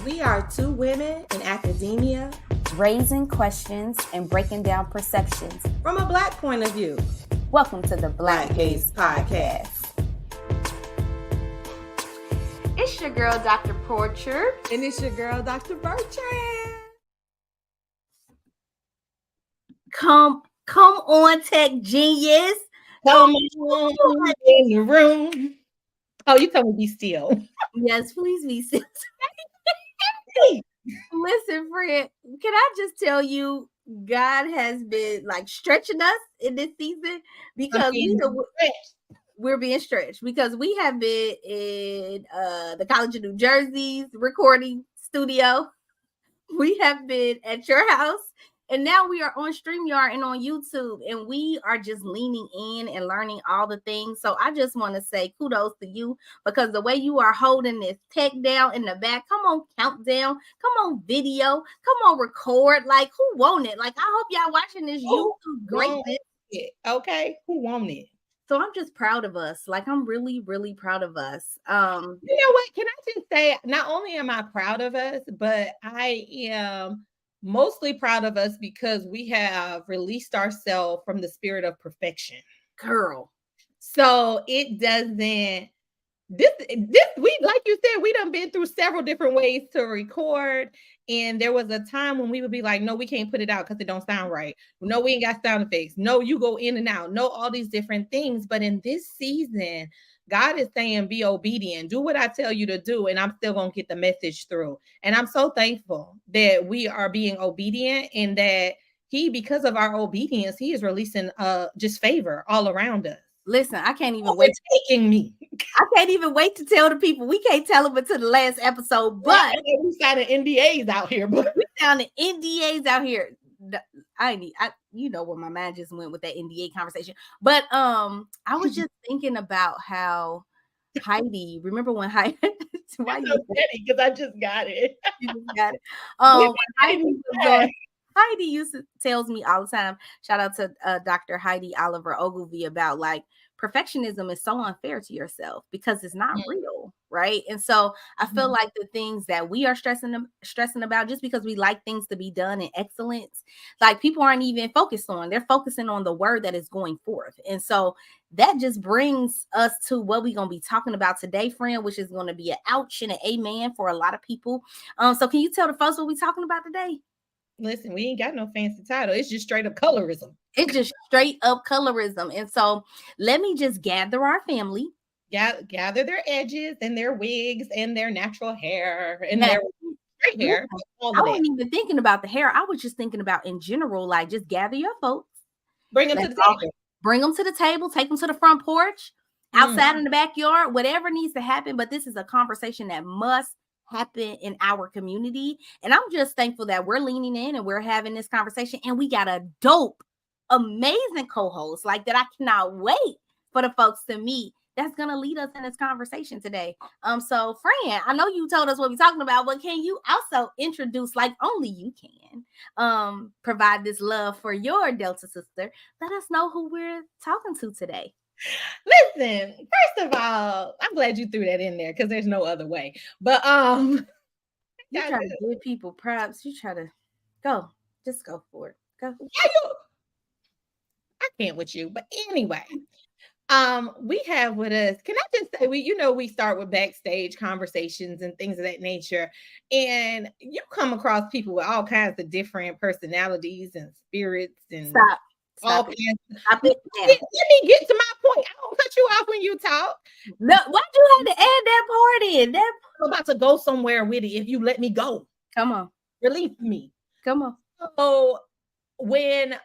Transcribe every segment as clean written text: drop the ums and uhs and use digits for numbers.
We are two women in academia, raising questions and breaking down perceptions from a Black point of view. Welcome to the Black Gaze Podcast. It's your girl, Dr. Porcher. And it's your girl, Dr. Bertrand. Come on, tech genius. Come on in the room. Oh, you told me be still. Yes, please be still. Listen, friend, can I just tell you, God has been like stretching us in this season because we're being stretched because we have been in the College of New Jersey's recording studio. We have been at your house. And now we are on StreamYard and on YouTube, and we are just leaning in and learning all the things. So I just want to say kudos to you because the way you are holding this tech down in the back, come on, countdown, come on, video, come on, record. Like, who want it? Like, I hope y'all watching this YouTube greatness. Okay, who want it? So I'm just proud of us. Like, I'm really, really proud of us. You know what? Can I just say, not only am I proud of us, but I am mostly proud of us because we have released ourselves from the spirit of perfection. Girl. So it doesn't, we, like you said, we done been through several different ways to record. And there was a time when we would be like, no, we can't put it out because it don't sound right. No, we ain't got sound effects. No, you go in and out. No, all these different things. But in this season, God is saying, be obedient, do what I tell you to do, and I'm still going to get the message through. And I'm so thankful that we are being obedient and that because of our obedience, he is releasing just favor all around us. Listen, I can't even wait. Taking me. I can't even wait to tell the people. We can't tell them until the last episode, but we signed NDAs out here. But we found the NDAs out here. You know where my mind just went with that NDA conversation. But I was just thinking about how Heidi. Remember when Heidi? Why you ready? Because I just got it. You just got it. Heidi used to tells me all the time. Shout out to Dr. Heidi Oliver Ogilvy about like perfectionism is so unfair to yourself because it's not real, right? And so I feel like the things that we are stressing about just because we like things to be done in excellence, like people aren't even focused on. They're focusing on the word that is going forth. And so that just brings us to what we're going to be talking about today, friend, which is going to be an ouch and an amen for a lot of people. So can you tell the folks what we're talking about today? Listen, we ain't got no fancy title. It's just straight up colorism. It's just straight up colorism. And so let me just gather our family. Gather their edges and their wigs and their natural hair and their straight hair. I wasn't even thinking about the hair. I was just thinking about in general, like just gather your folks. Bring them to the table. Bring them to the table. Take them to the front porch, outside in the backyard, whatever needs to happen. But this is a conversation that must happen in our community. And I'm just thankful that we're leaning in and we're having this conversation. And we got a dope, amazing co-host like that. I cannot wait for the folks to meet that's going to lead us in this conversation today. So friend, I know you told us what we're talking about, but can you also introduce, like only you can, provide this love for your Delta sister? Let us know who we're talking to today. Listen, first of all, I'm glad you threw that in there because there's no other way. But you try to give people props. You try to just go for it. Go. I can't with you, but anyway, we have with us. Can I just say we start with backstage conversations and things of that nature, and you come across people with all kinds of different personalities and spirits and Stop all it. kinds. Stop it. Let me get to my point. I don't cut you off when you talk. No, why'd you have to add that part in? I'm about to go somewhere with it. If you let me go, come on, release me. Come on. So when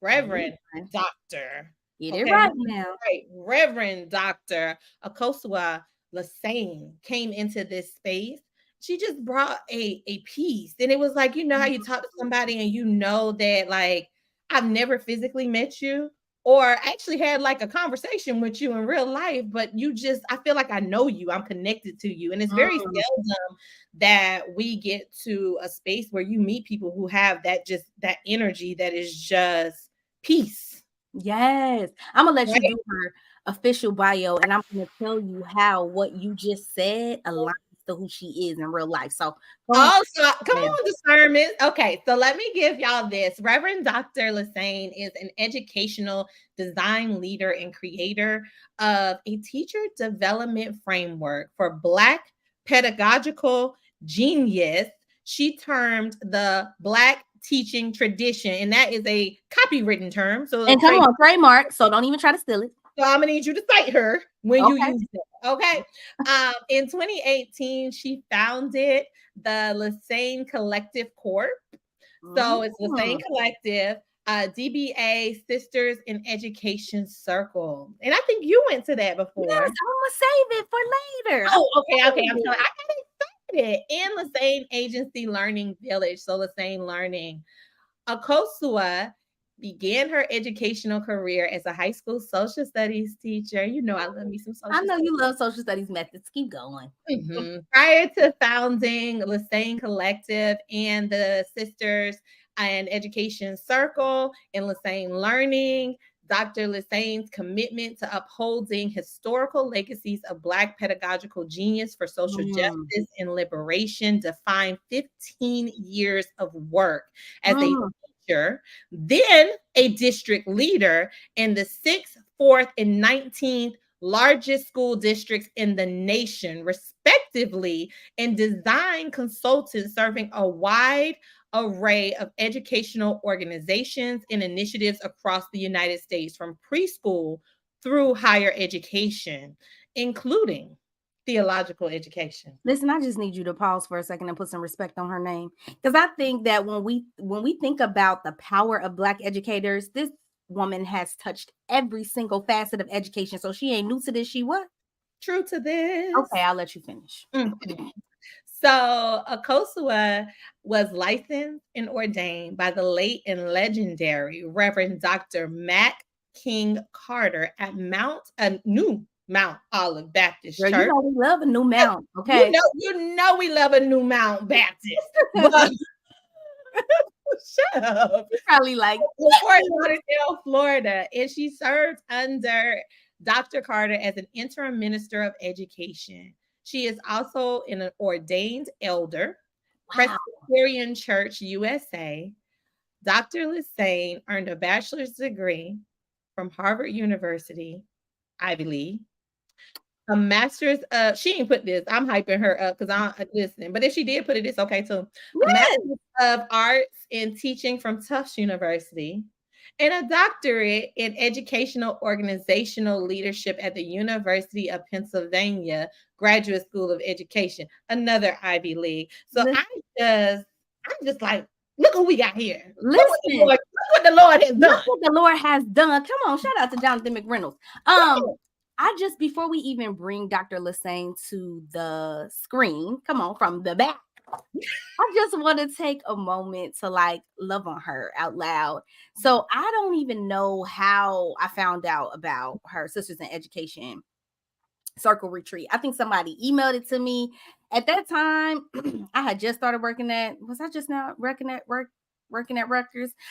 Reverend Dr. Get it right now. Right, Reverend Dr. Akosua Lesesne came into this space. She just brought a peace. And it was like, you know how you talk to somebody and you know that like I've never physically met you or actually had like a conversation with you in real life, but I feel like I know you, I'm connected to you. And it's very seldom that we get to a space where you meet people who have that energy that is just peace. Yes. I'm going to let you do her official bio, and I'm going to tell you how what you just said aligns to who she is in real life. So so come on, discernment. Okay, so let me give y'all this. Reverend Dr. Lesesne is an educational design leader and creator of a teacher development framework for Black pedagogical genius. She termed the Black teaching tradition, and that is a copywritten term. So and come on, trademark. So don't even try to steal it. So I'm gonna need you to cite her when you use it. Okay. In 2018, she founded the Lesesne Collective Corp. So it's Lesesne Collective, DBA Sisters in Education Circle. And I think you went to that before. Yes, I'm gonna save it for later. Oh, okay. I'm telling I got excited. And Lesesne Agency Learning Village. So Lesesne Learning. Akosua began her educational career as a high school social studies teacher. You know, I love me some social I know studies. you love social studies methods. Keep going. Prior to founding Lesesne Collective and the Sisters and Education Circle and Lesesne Learning, Dr. Lesesne's commitment to upholding historical legacies of Black pedagogical genius for social justice and liberation defined 15 years of work as a teacher, then a district leader in the 6th, 4th, and 19th largest school districts in the nation, respectively, and design consultant serving a wide array of educational organizations and initiatives across the United States, from preschool through higher education, including theological education. Listen, I just need you to pause for a second and put some respect on her name, because I think that when we think about the power of Black educators, this woman has touched every single facet of education. So she ain't new to this. She what? True to this. Okay, I'll let you finish. So Akosua was licensed and ordained by the late and legendary Reverend Dr. Mac King Carter at New Mount Olive Baptist Church. You know we love a new Mount, okay? You know we love a New Mount Baptist. But shut up. Probably like Fort Lauderdale, Florida, and she served under Dr. Carter as an interim minister of education. She is also an ordained elder, Presbyterian Church USA. Dr. Lesesne earned a bachelor's degree from Harvard University, Ivy League. A master's of, she didn't put this, I'm hyping her up because I'm listening, but if she did put it, it's okay too. A master's of arts in teaching from Tufts University, and a doctorate in educational organizational leadership at the University of Pennsylvania Graduate School of Education, another Ivy League. So I'm just like, look what we got here. Listen, look what the Lord has done. Look what the Lord has done. Come on, shout out to Jonathan McReynolds. Before we even bring Dr. Lesesne to the screen, come on, from the back, I just want to take a moment to like love on her out loud. So I don't even know how I found out about her Sisters in Education Circle retreat. I think somebody emailed it to me. At that time, I had just started working at Rutgers.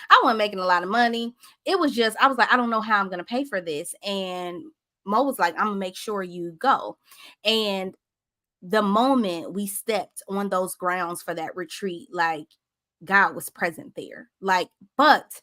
I wasn't making a lot of money. It was just, I was like, I don't know how I'm going to pay for this. And Mo was like, I'm going to make sure you go. And the moment we stepped on those grounds for that retreat, like God was present there. But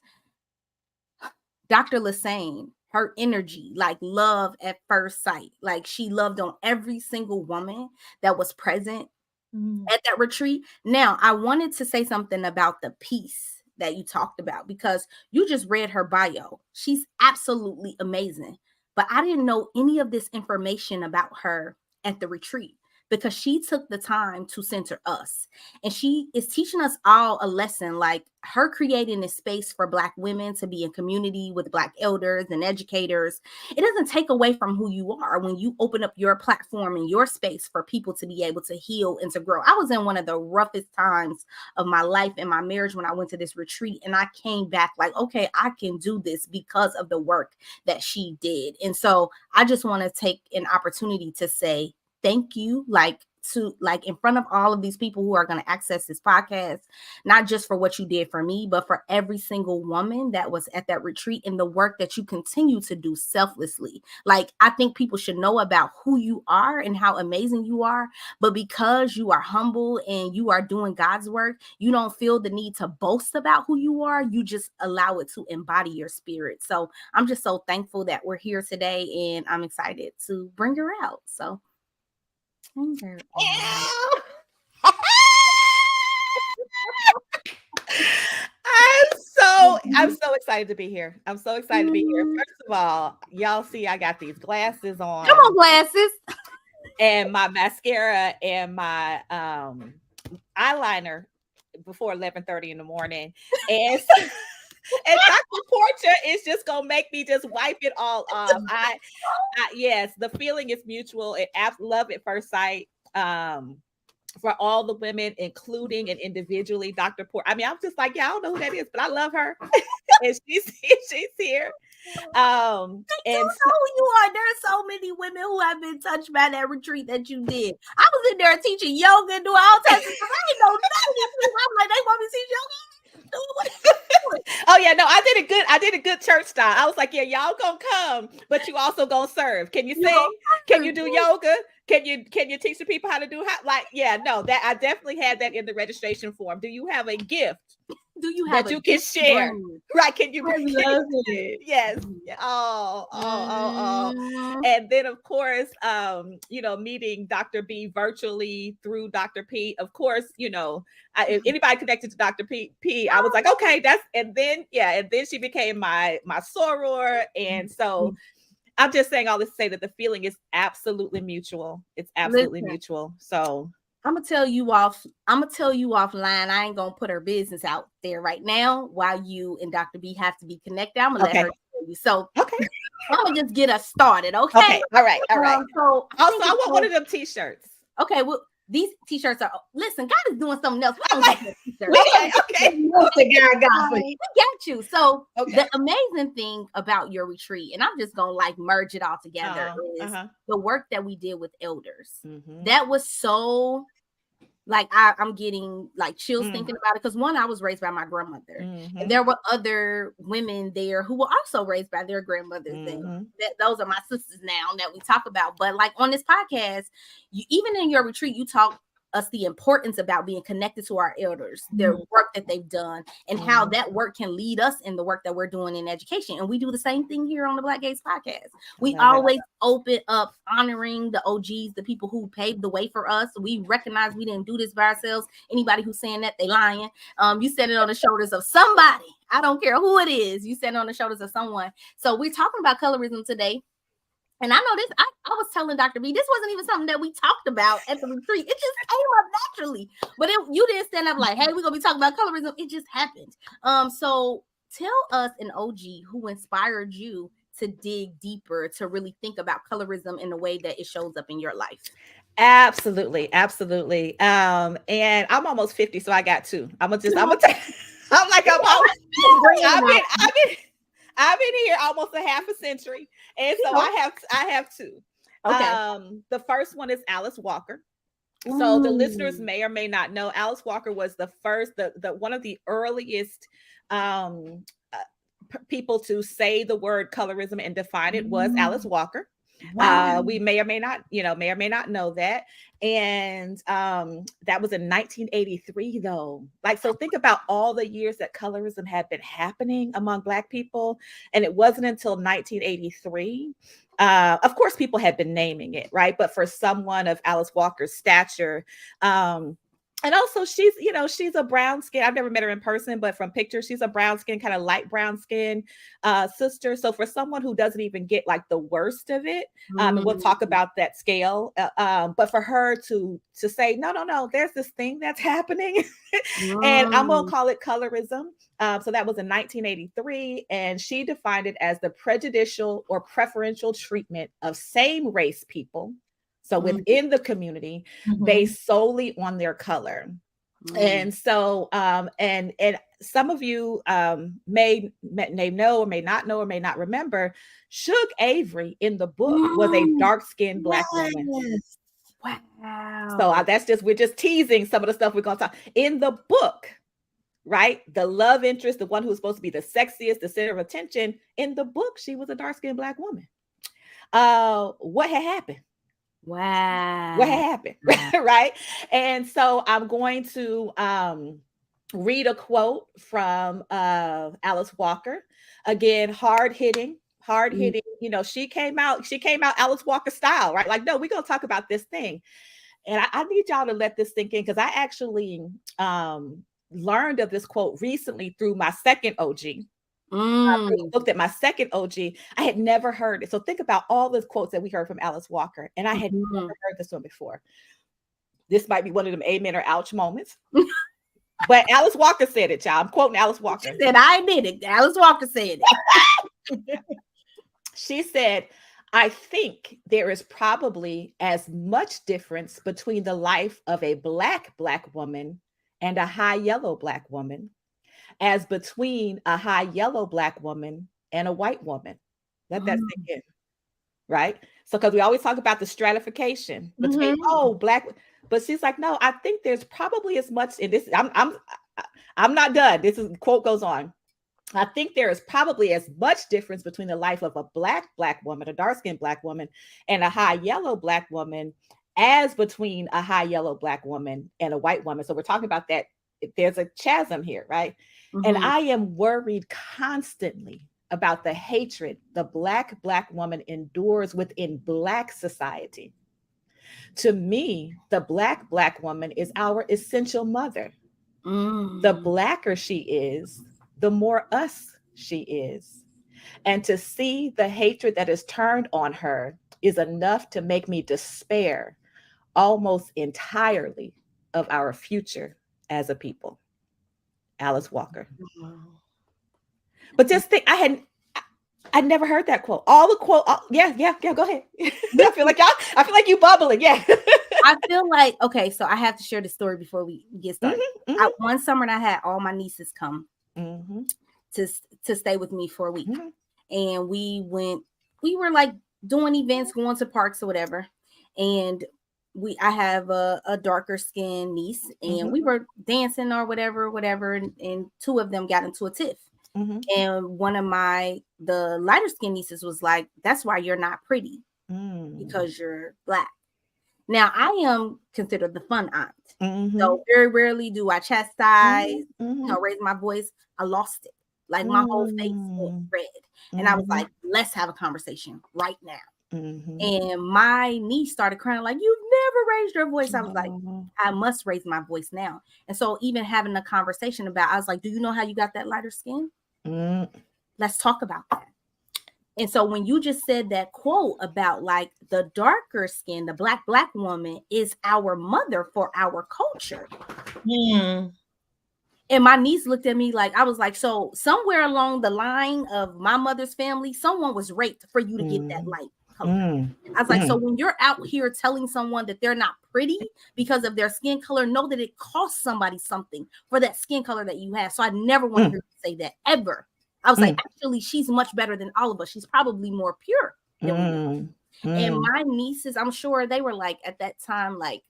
Dr. Lesesne, her energy, like love at first sight, like she loved on every single woman that was present at that retreat. Now, I wanted to say something about the piece that you talked about, because you just read her bio. She's absolutely amazing. But I didn't know any of this information about her at the retreat, because she took the time to center us. And she is teaching us all a lesson, like her creating a space for Black women to be in community with Black elders and educators. It doesn't take away from who you are when you open up your platform and your space for people to be able to heal and to grow. I was in one of the roughest times of my life in my marriage when I went to this retreat, and I came back like, okay, I can do this because of the work that she did. And so I just want to take an opportunity to say, thank you, like to like in front of all of these people who are going to access this podcast, not just for what you did for me, but for every single woman that was at that retreat and the work that you continue to do selflessly. Like, I think people should know about who you are and how amazing you are, but because you are humble and you are doing God's work, you don't feel the need to boast about who you are. You just allow it to embody your spirit. So I'm just so thankful that we're here today, and I'm excited to bring her out. So I'm so excited to be here. I'm so excited to be here. First of all, y'all see I got these glasses on. Come on, glasses. And my mascara and my eyeliner before 11:30 in the morning. And and Dr. Porcher is just gonna make me just wipe it all off. I yes, the feeling is mutual. Love at first sight. For all the women, including and individually, Dr. Porcher. I mean, I'm just like, yeah, I don't know who that is, but I love her, and she's here. And you know who you are. There are so many women who have been touched by that retreat that you did. I was in there teaching yoga and doing all types of stuff. I didn't know none of these people. I'm like, they want me to teach yoga. Oh yeah, no, I did a good church style. I was like, yeah, y'all gonna come, but you also gonna serve. Can you sing? Can you do yoga? Can you teach the people how to do that I definitely had that in the registration form. Do you have a gift? Do you have that you can share? Right? Can you? I love it. Yes. Oh. And then of course, meeting Dr. B virtually through Dr. P. Of course, if anybody connected to Dr. P, I was like, okay, and then she became my soror, and so. I'm just saying all this to say that the feeling is absolutely mutual. It's absolutely mutual. So I'm gonna tell you offline. I ain't gonna put her business out there right now while you and Dr. B have to be connected. I'm gonna let her tell you. So okay. I'm gonna just get us started. Okay. All right. So also I want one of them t-shirts. Okay, well, these t-shirts are. Listen, God is doing something else. We don't get that t-shirt. Okay. We got you. So the amazing thing about your retreat, and I'm just gonna like merge it all together, is the work that we did with elders. Mm-hmm. That was so. Like I'm getting like chills thinking about it, because one, I was raised by my grandmother, and there were other women there who were also raised by their grandmothers, and those are my sisters now that we talk about. But like on this podcast, even in your retreat, you talk us the importance about being connected to our elders, their work that they've done, and how that work can lead us in the work that we're doing in education. And we do the same thing here on the Black Gates podcast. We always open up honoring the OGs, the people who paved the way for us. We recognize we didn't do this by ourselves. Anybody who's saying that, they lying. You said it on the shoulders of somebody. I don't care who it is. You said it on the shoulders of someone. So we're talking about colorism today. And I know this, I was telling Dr. B, this wasn't even something that we talked about at the retreat. It just came up naturally. But you didn't stand up like, hey, we're going to be talking about colorism. It just happened. So tell us an OG who inspired you to dig deeper, to really think about colorism in the way that it shows up in your life. Absolutely. And I'm almost 50, so I got two. I've been here almost a half a century, and so I have two. Okay. The first one is Alice Walker. So the listeners may or may not know, Alice Walker was the first, the one of the earliest people to say the word colorism and define it was Alice Walker. Wow. We may or may not know that. And that was in 1983, though. Like, so think about all the years that colorism had been happening among Black people. And it wasn't until 1983. Of course, people had been naming it, right? But for someone of Alice Walker's stature, and also she's a brown skin. I've never met her in person, but from pictures, she's a brown skin, kind of light brown skin sister. So for someone who doesn't even get like the worst of it, and we'll talk about that scale. But for her to say, no, there's this thing that's happening, and I'm gonna call it colorism. So that was in 1983, and she defined it as the prejudicial or preferential treatment of same race people. So within the community, based solely on their color. And so, and some of you may know or may not know or may not remember, Suge Avery in the book was a dark-skinned Black woman. Wow. So we're just teasing some of the stuff we're going to talk in the book, right? The love interest, the one who's supposed to be the sexiest, the center of attention. In the book, she was a dark-skinned Black woman. What had happened? Wow. What had happened? Right? And so I'm going to read a quote from Alice Walker. Again, hard hitting. You know, she came out Alice Walker style, right? Like, no, we're going to talk about this thing. And I need y'all to let this sink in, because I actually learned of this quote recently through my second OG. Looked at my second OG. I had never heard it. So think about all the quotes that we heard from Alice Walker, and I had never heard this one before. This might be one of them amen or ouch moments. But Alice Walker said it, y'all. I'm quoting Alice Walker. She said, I admit it. Alice Walker said it. She said, I think there is probably as much difference between the life of a Black woman and a high yellow Black woman as between a high yellow Black woman and a white woman. Let that sink in, right? So, because we always talk about the stratification between Black, but she's like, no, I think there's probably as much in this. I'm not done. This quote goes on. I think there is probably as much difference between the life of a Black woman, a dark-skinned Black woman, and a high yellow Black woman as between a high yellow Black woman and a white woman. So we're talking about that. There's a chasm here, right? And I am worried constantly about the hatred the Black woman endures within Black society. To me, the Black woman is our essential mother. The Blacker she is, the more us she is. And to see the hatred that is turned on her is enough to make me despair almost entirely of our future as a people. Alice Walker. But just think, I never heard that quote. All the quote, yeah, go ahead. I feel like you bubbling. Yeah. I feel like, okay, so I have to share the story before we get started. One summer I had all my nieces come to stay with me for a week. And we were like doing events, going to parks or whatever. And I have a darker skinned niece, and we were dancing or whatever. And two of them got into a tiff. And one of the lighter skinned nieces was like, that's why you're not pretty, because you're Black. Now I am considered the fun aunt. So very rarely do I chastise, raise my voice. I lost it. Like my whole face went red. And I was like, let's have a conversation right now. And my niece started crying like, you've never raised your voice. I was like, I must raise my voice now. And so even having a conversation I was like, do you know how you got that lighter skin? Let's talk about that. And so when you just said that quote about like the darker skin, the Black woman is our mother for our culture. And my niece looked at me like, I was like, so somewhere along the line of my mother's family, someone was raped for you to get that light color. I was like, so when you're out here telling someone that they're not pretty because of their skin color, know that it costs somebody something for that skin color that you have. So I never want to hear you say that ever. I was like, actually, she's much better than all of us. She's probably more pure than we are. And my nieces, I'm sure they were like at that time, like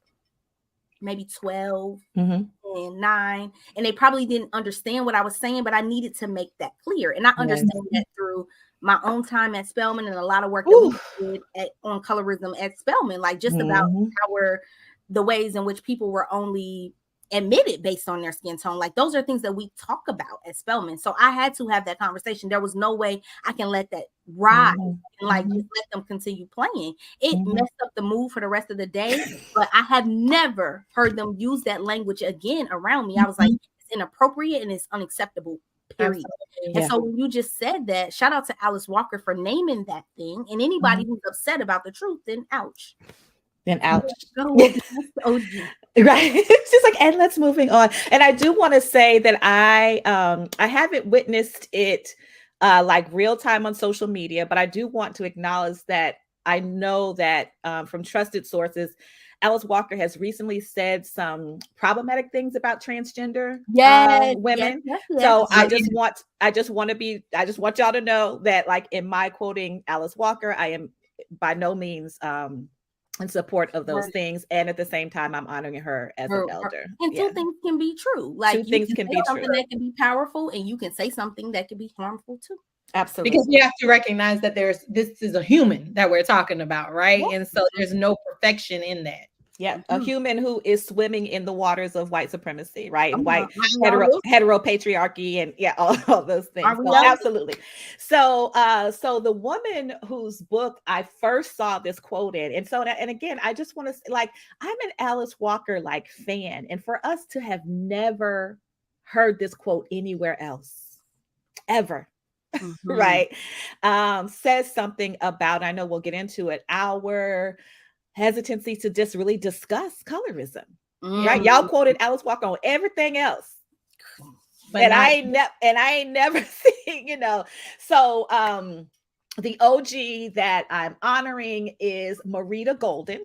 maybe 12 and 9. And they probably didn't understand what I was saying, but I needed to make that clear. And I understand that through my own time at Spelman and a lot of work that we did on colorism at Spelman, like just about the ways in which people were only admitted based on their skin tone. Like those are things that we talk about at Spelman. So I had to have that conversation. There was no way I can let that ride and like just let them continue playing. It messed up the mood for the rest of the day, but I have never heard them use that language again around me. I was like, it's inappropriate and it's unacceptable. Period. And so when you just said that, shout out to Alice Walker for naming that thing. And anybody who's upset about the truth, then ouch. Ouch. Right. It's just like, and let's moving on. And I do want to say that I haven't witnessed it like real time on social media, but I do want to acknowledge that I know that from trusted sources, Alice Walker has recently said some problematic things about transgender women. Yes. So I just want y'all to know that, like, in my quoting Alice Walker, I am by no means in support of those things. And at the same time, I'm honoring her as an elder. And two things can be true. Like two things can be something true. that can be powerful, and you can say something that can be harmful too. Absolutely. Because you have to recognize that this is a human that we're talking about, right? And so there's no perfection in that. Yeah, a human who is swimming in the waters of white supremacy, right? And white hetero patriarchy, and all those things. So, absolutely. So, so the woman whose book I first saw this quote in, and again, I just want to say, like, I'm an Alice Walker fan, and for us to have never heard this quote anywhere else, ever. Right, says something about, I know we'll get into it, our hesitancy to just really discuss colorism. Right, y'all quoted Alice Walker on everything else, but I ain't never seen, So the OG that I'm honoring is Marita Golden.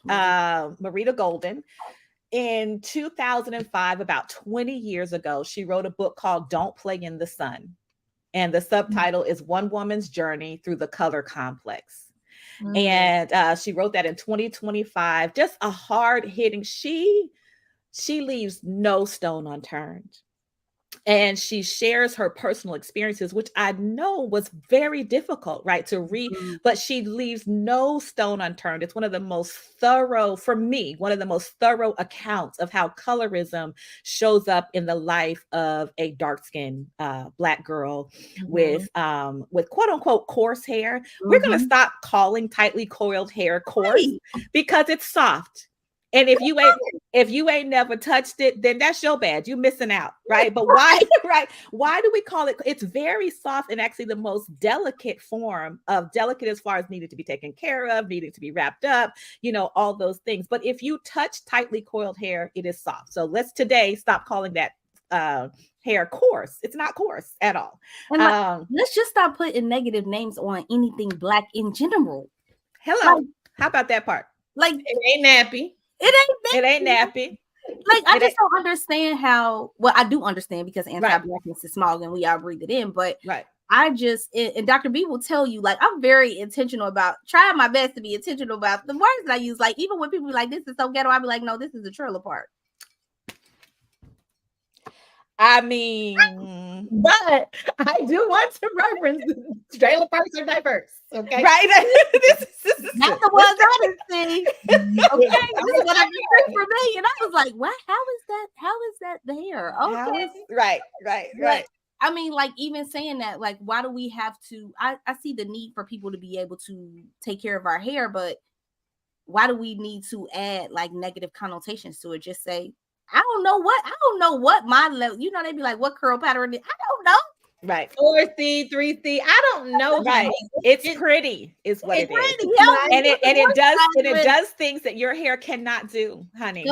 Marita Golden. In 2005, about 20 years ago, she wrote a book called Don't Play in the Sun. And the subtitle is One Woman's Journey Through the Color Complex. And she wrote that in 2025. Just a hard-hitting. She leaves no stone unturned. And she shares her personal experiences, which I know was very difficult, right, to read, but she leaves no stone unturned. It's one of the most thorough, for me, one of the most thorough accounts of how colorism shows up in the life of a dark-skinned Black girl with quote unquote coarse hair. We're going to stop calling tightly coiled hair coarse because it's soft. And if you ain't never touched it, then that's your bad. You're missing out, right? But why, right? Why do we call it? It's very soft and actually the most delicate form of delicate as far as needed to be taken care of, needing to be wrapped up, all those things. But if you touch tightly coiled hair, it is soft. So let's today stop calling that hair coarse. It's not coarse at all. And let's just stop putting negative names on anything Black in general. Hello. How about that part? Like, it ain't nappy. It ain't nappy. Like, I just don't understand how. Well, I do understand because anti-Blackness is small and we all breathe it in. But I just, and Dr. B will tell you, like, I'm very intentional about trying my best to be intentional about the words that I use. Like, even when people be like, "This is so ghetto," I'll be like, "No, this is a trailer park." I mean, but I do want to reference trailer parks are diverse. Okay, right? That's the ones I didn't see. Okay, this is what I did for me, and I was like, "What? How is that? How is that there?" Okay, Right. I mean, like, even saying that, like, why do we have to? I see the need for people to be able to take care of our hair, but why do we need to add like negative connotations to it? Just say, I don't know what my level, they be like, what curl pattern? I don't know. Right. 4C, 3C. I don't know. Right. It's pretty, is what it is. Yeah, and it does things that your hair cannot do, honey.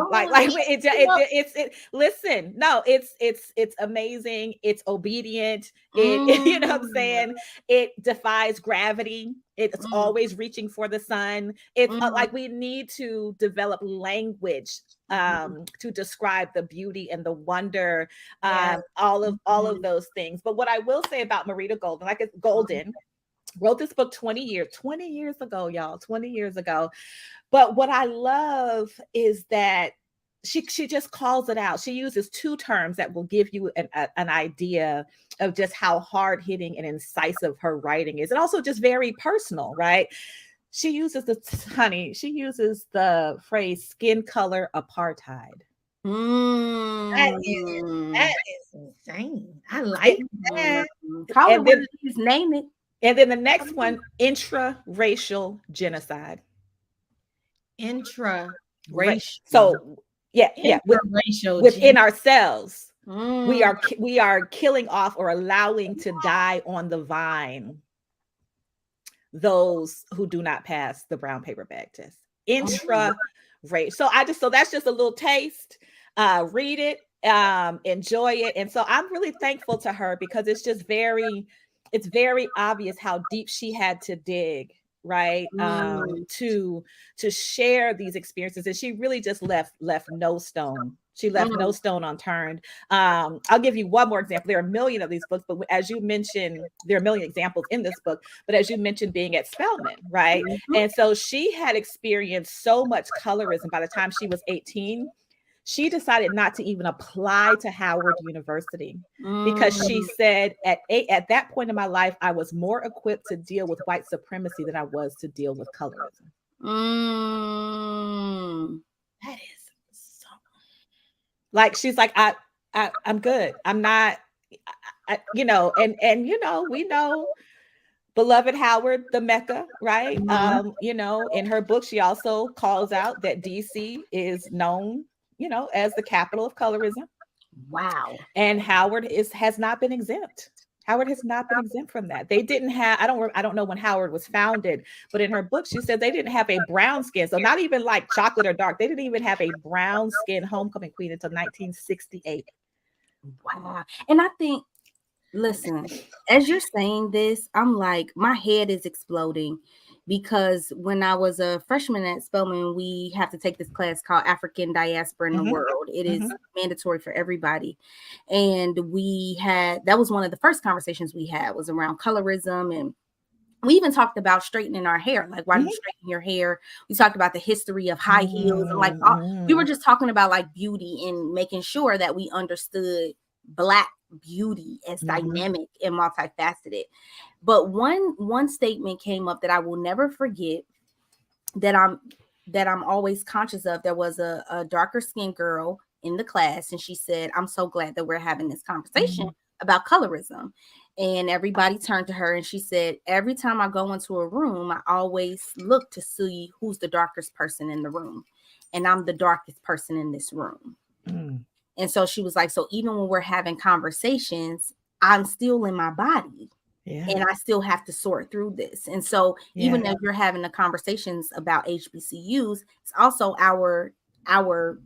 Listen, no, it's amazing. It's obedient. You know what I'm saying? It defies gravity. It's always reaching for the sun. It's like we need to develop language to describe the beauty and the wonder, all of those things. But what I will say about Marita Golden, wrote this book 20 years ago, y'all, 20 years ago. But what I love is that she just calls it out. She uses two terms that will give you an idea of just how hard-hitting and incisive her writing is, and also just very personal, right? She uses the phrase "skin color apartheid." That is insane. I like that. Name it. And then the next one, intra-racial genocide. Intra-racial. So within ourselves, we are killing off or allowing to die on the vine those who do not pass the brown paper bag test. Intra-racial. So that's just a little taste. Read it, enjoy it. And so I'm really thankful to her because it's just it's very obvious how deep she had to dig, right? To share these experiences. And she really just left no stone She left no stone unturned. I'll give you one more example. There are a million of these books, but as you mentioned, there are a million examples in this book, but as you mentioned, being at Spelman, right? And so she had experienced so much colorism by the time she was 18. She decided not to even apply to Howard University because she said at that point in my life, I was more equipped to deal with white supremacy than I was to deal with colorism. That is so. Like, she's like, I'm good. I'm not, you know, and you know, we know beloved Howard, the Mecca, right? You know, in her book, she also calls out that DC is known, you know, as the capital of colorism. Wow. And Howard has not been exempt. Howard has not been exempt from that. They didn't have, I don't know when Howard was founded, but in her book, she said they didn't have a brown skin. So not even like chocolate or dark. They didn't even have a brown skin homecoming queen until 1968. Wow. And I think, listen, as you're saying this, I'm like, my head is exploding because when I was a freshman at Spelman, we have to take this class called African Diaspora in the World. It is mandatory for everybody. And that was one of the first conversations we had was around colorism. And we even talked about straightening our hair. Like, why do you straighten your hair? We talked about the history of high heels. And like, we were just talking about like beauty and making sure that we understood Black beauty as dynamic and multifaceted. But one statement came up that I will never forget, that I'm always conscious of. There was a darker skinned girl in the class, and she said, "I'm so glad that we're having this conversation about colorism." And everybody turned to her, and she said, "Every time I go into a room, I always look to see who's the darkest person in the room, and I'm the darkest person in this room." And so she was like, so even when we're having conversations, I'm still in my body and I still have to sort through this. And so even as you're having the conversations about HBCUs, it's also our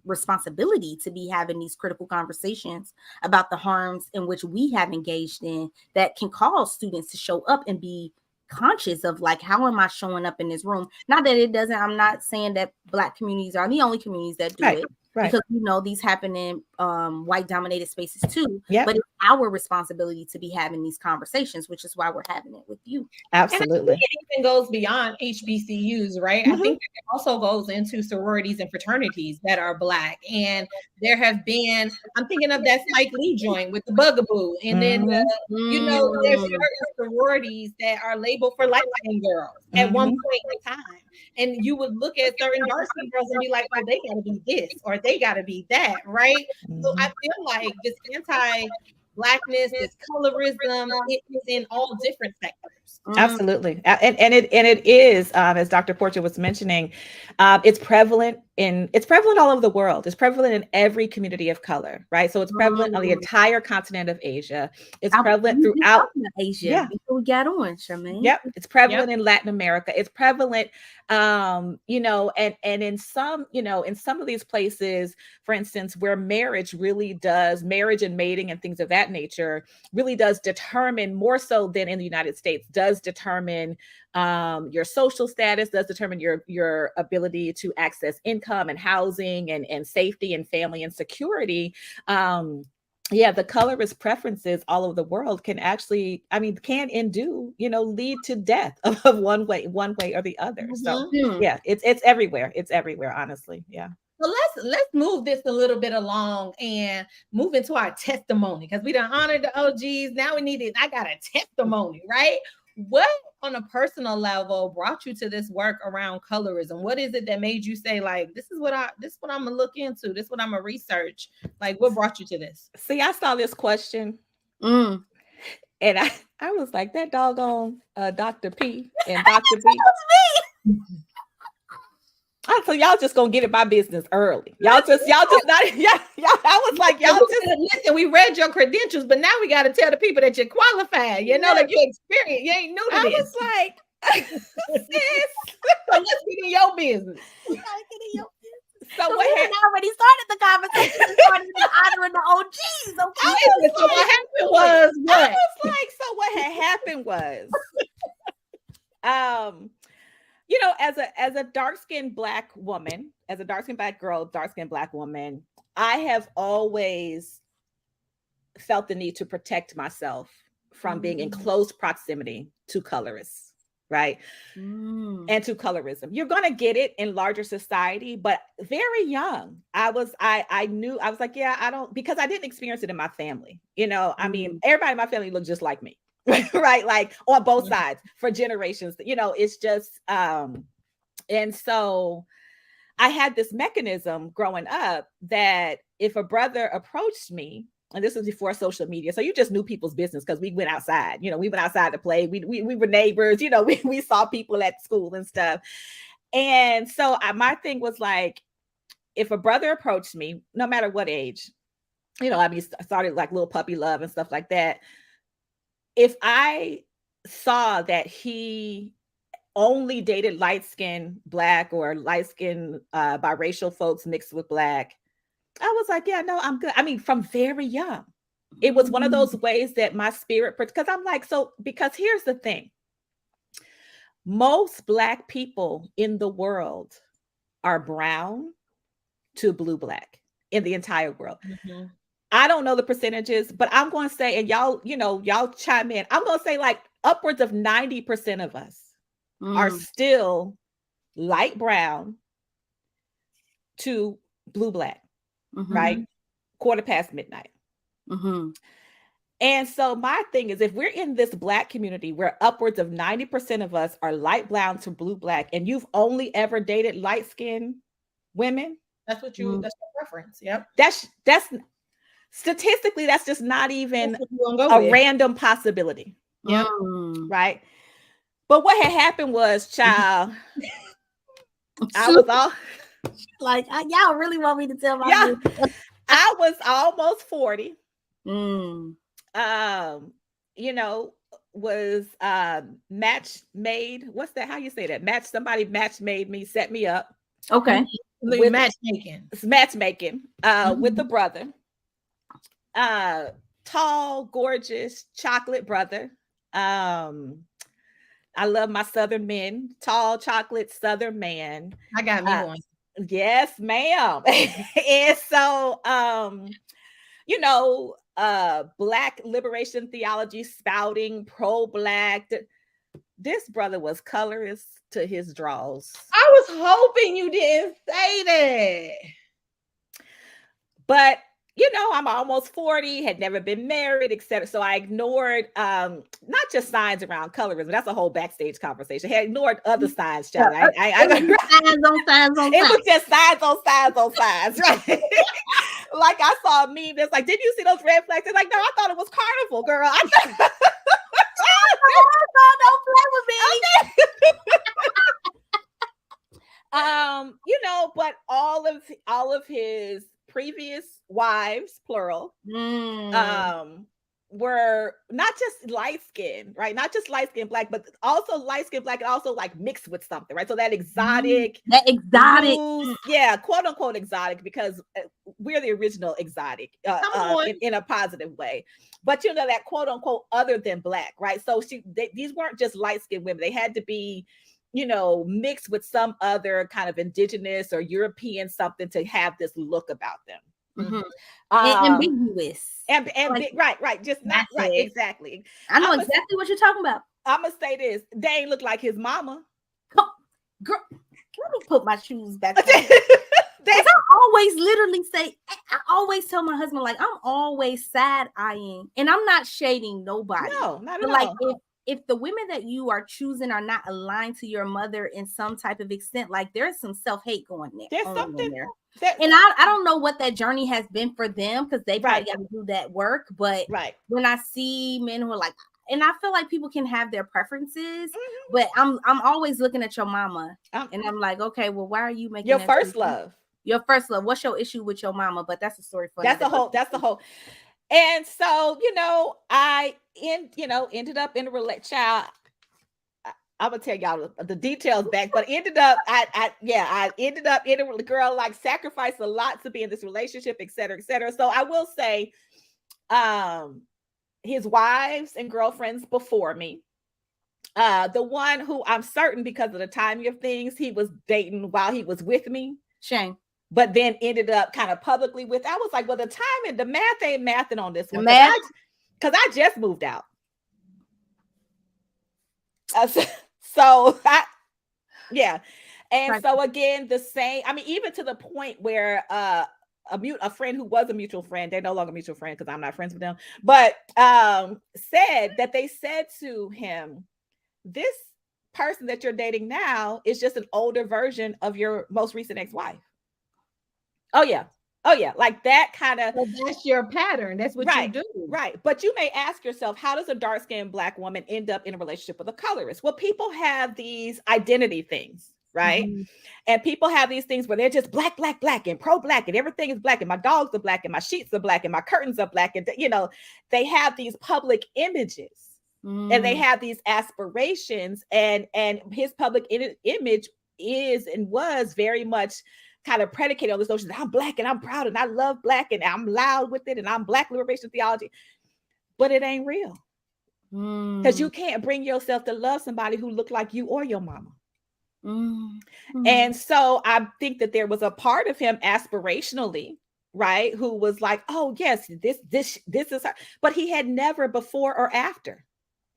responsibility to be having these critical conversations about the harms in which we have engaged in that can cause students to show up and be conscious of like, how am I showing up in this room? Not that it doesn't, I'm not saying that Black communities are the only communities that do it. Because you know these happen in white dominated spaces too. But it's our responsibility to be having these conversations, which is why we're having it with you. Absolutely. And it even goes beyond HBCUs, right? I think it also goes into sororities and fraternities that are Black. And there have been, I'm thinking of that Spike Lee joint with the Bugaboo. And then, you know, there's certain sororities that are labeled for light-skinned girls at one point in time. And you would look at certain dark-skinned girls and be like, oh, they got to be this or they got to be that, right? So I feel like this anti-Blackness, this colorism, it is in all different sectors. Absolutely. And it is, as Dr. Porcher was mentioning, it's prevalent all over the world. It's prevalent in every community of color, right? So it's prevalent on the entire continent of Asia. It's prevalent throughout Asia. Before we got on, Charmaine. Yep. It's prevalent in Latin America. It's prevalent, you know, and in some, you know, in some of these places, for instance, where marriage and mating and things of that nature really does determine, more so than in the United States, does determine your social status, does determine your ability to access income and housing and safety and family and security. The colorist preferences all over the world can actually, can and do, you know, lead to death of one way or the other. So it's everywhere. It's everywhere, honestly. Yeah. So let's move this a little bit along and move into our testimony, because we done honored the OGs. Now we need it. I got a testimony, right? What on a personal level brought you to this work around colorism? What is it that made you say, like, this is what I'm gonna look into, this is what I'm gonna research? Like, what brought you to this? See, I saw this question and I was like, that doggone Dr. P and Dr. B. So y'all just gonna get in my business early. Y'all just not. I was like, y'all just listen. We read your credentials, but now we got to tell the people that you're qualified. You know, that you're experienced. You ain't new to this. I was like, sis, so let's get in your business. So we had already started the conversation. Honoring the OGs. Okay. So what happened was what? I was like, so what had happened was, you know, as a dark-skinned Black woman, as a dark-skinned Black girl, dark-skinned Black woman, I have always felt the need to protect myself from being in close proximity to colorists, right? And to colorism. You're going to get it in larger society, but very young. I knew, I was like, yeah, I don't, because I didn't experience it in my family. You know, I mean, everybody in my family looked just like me, right? Like on both sides for generations, you know, it's just, and so I had this mechanism growing up that if a brother approached me, and this was before social media, so you just knew people's business because we went outside. You know, we went outside to play. We were neighbors. You know, we saw people at school and stuff. And so my thing was like, if a brother approached me, no matter what age, you know, I mean, I started like little puppy love and stuff like that. If I saw that he only dated light-skinned Black or light-skinned biracial folks mixed with Black, I was like, yeah, no, I'm good. I mean, from very young, it was one of those ways that my spirit, because I'm like, so, because here's the thing. Most Black people in the world are brown to blue-Black in the entire world. I don't know the percentages, but I'm going to say, and y'all, you know, y'all chime in. I'm going to say like upwards of 90% of us are still light brown to blue-Black. Right? Quarter past midnight. And so my thing is, if we're in this Black community where upwards of 90% of us are light brown to blue-Black, and you've only ever dated light-skinned women, that's what you, that's your preference. Yep. That's statistically, that's just not even a random possibility. Yep. Right? But what had happened was, child, I was all like, y'all really want me to tell my business? I was almost 40. You know, was match made. What's that? How you say that? Somebody match made me, set me up. Okay. With matchmaking. With the brother. Tall, gorgeous, chocolate brother. I love my Southern men. Tall, chocolate, Southern man. I got me one. Yes, ma'am. And so, you know, Black liberation theology spouting, pro-Black. This brother was colorist to his draws. I was hoping you didn't say that. But, you know, I'm almost 40, had never been married, etc. So I ignored not just signs around colorism. That's a whole backstage conversation. I had ignored other signs, child. Signs on signs on It was just signs on signs on signs, right? Like I saw a meme that's like, did you see those red flags? They're like, no, I thought it was carnival, girl. Don't play with me. Okay. You know, but all of his previous wives, plural, were not just light skin, right? Not just light skin Black, but also light skin Black, and also like mixed with something, right? So that exotic, blues, yeah, quote unquote exotic, because we're the original exotic in a positive way. But you know, that quote unquote other than Black, right? So these weren't just light skinned women; they had to be, you know, mixed with some other kind of indigenous or European something to have this look about them. Ambiguous. And like, right. Just not right. Exactly. I know exactly what you're talking about. I'm going to say this. They ain't look like his mama. Girl, let me put my shoes back on. I always literally say, I always tell my husband, like, I'm always side-eyeing. And I'm not shading nobody. No, not at all. Like, if the women that you are choosing are not aligned to your mother in some type of extent, like there's some self-hate going there. There's something there. And I don't know what that journey has been for them, because they probably got to do that work. But when I see men who are like, and I feel like people can have their preferences, but I'm always looking at your mama, and I'm like, okay, well, why are you making your first love? Your first love. What's your issue with your mama? But that's a story for that's the whole. And so, you know, I ended up in a child. I'm gonna tell y'all the details back, but ended up, I ended up in a girl, like sacrificed a lot to be in this relationship, et cetera, et cetera. So I will say, his wives and girlfriends before me, the one who I'm certain because of the timing of things he was dating while he was with me. Shame. but then ended up kind of publicly with. I was like, well, the timing, the math ain't mathing on this one. Math? Because I just moved out. So yeah. And so again, the same, I mean, even to the point where a friend who was a mutual friend, they're no longer mutual friend because I'm not friends with them, but said that they said to him, this person that you're dating now is just an older version of your most recent ex-wife. Oh yeah. Like that kind of. So that's your pattern. That's what you do. Right. But you may ask yourself, how does a dark-skinned Black woman end up in a relationship with a colorist? Well, people have these identity things, right? Mm-hmm. And people have these things where they're just black, black, black, and pro-black, and everything is black, and my dogs are black, and my sheets are black, and my curtains are black, and they have these public images. And they have these aspirations, and his public image is and was very much kind of predicated on this notion that I'm Black and I'm proud and I love Black and I'm loud with it and I'm Black liberation theology. But it ain't real. Because you can't bring yourself to love somebody who looked like you or your mama. And so I think that there was a part of him aspirationally, right, who was like, oh yes, this is her. But he had never before or after.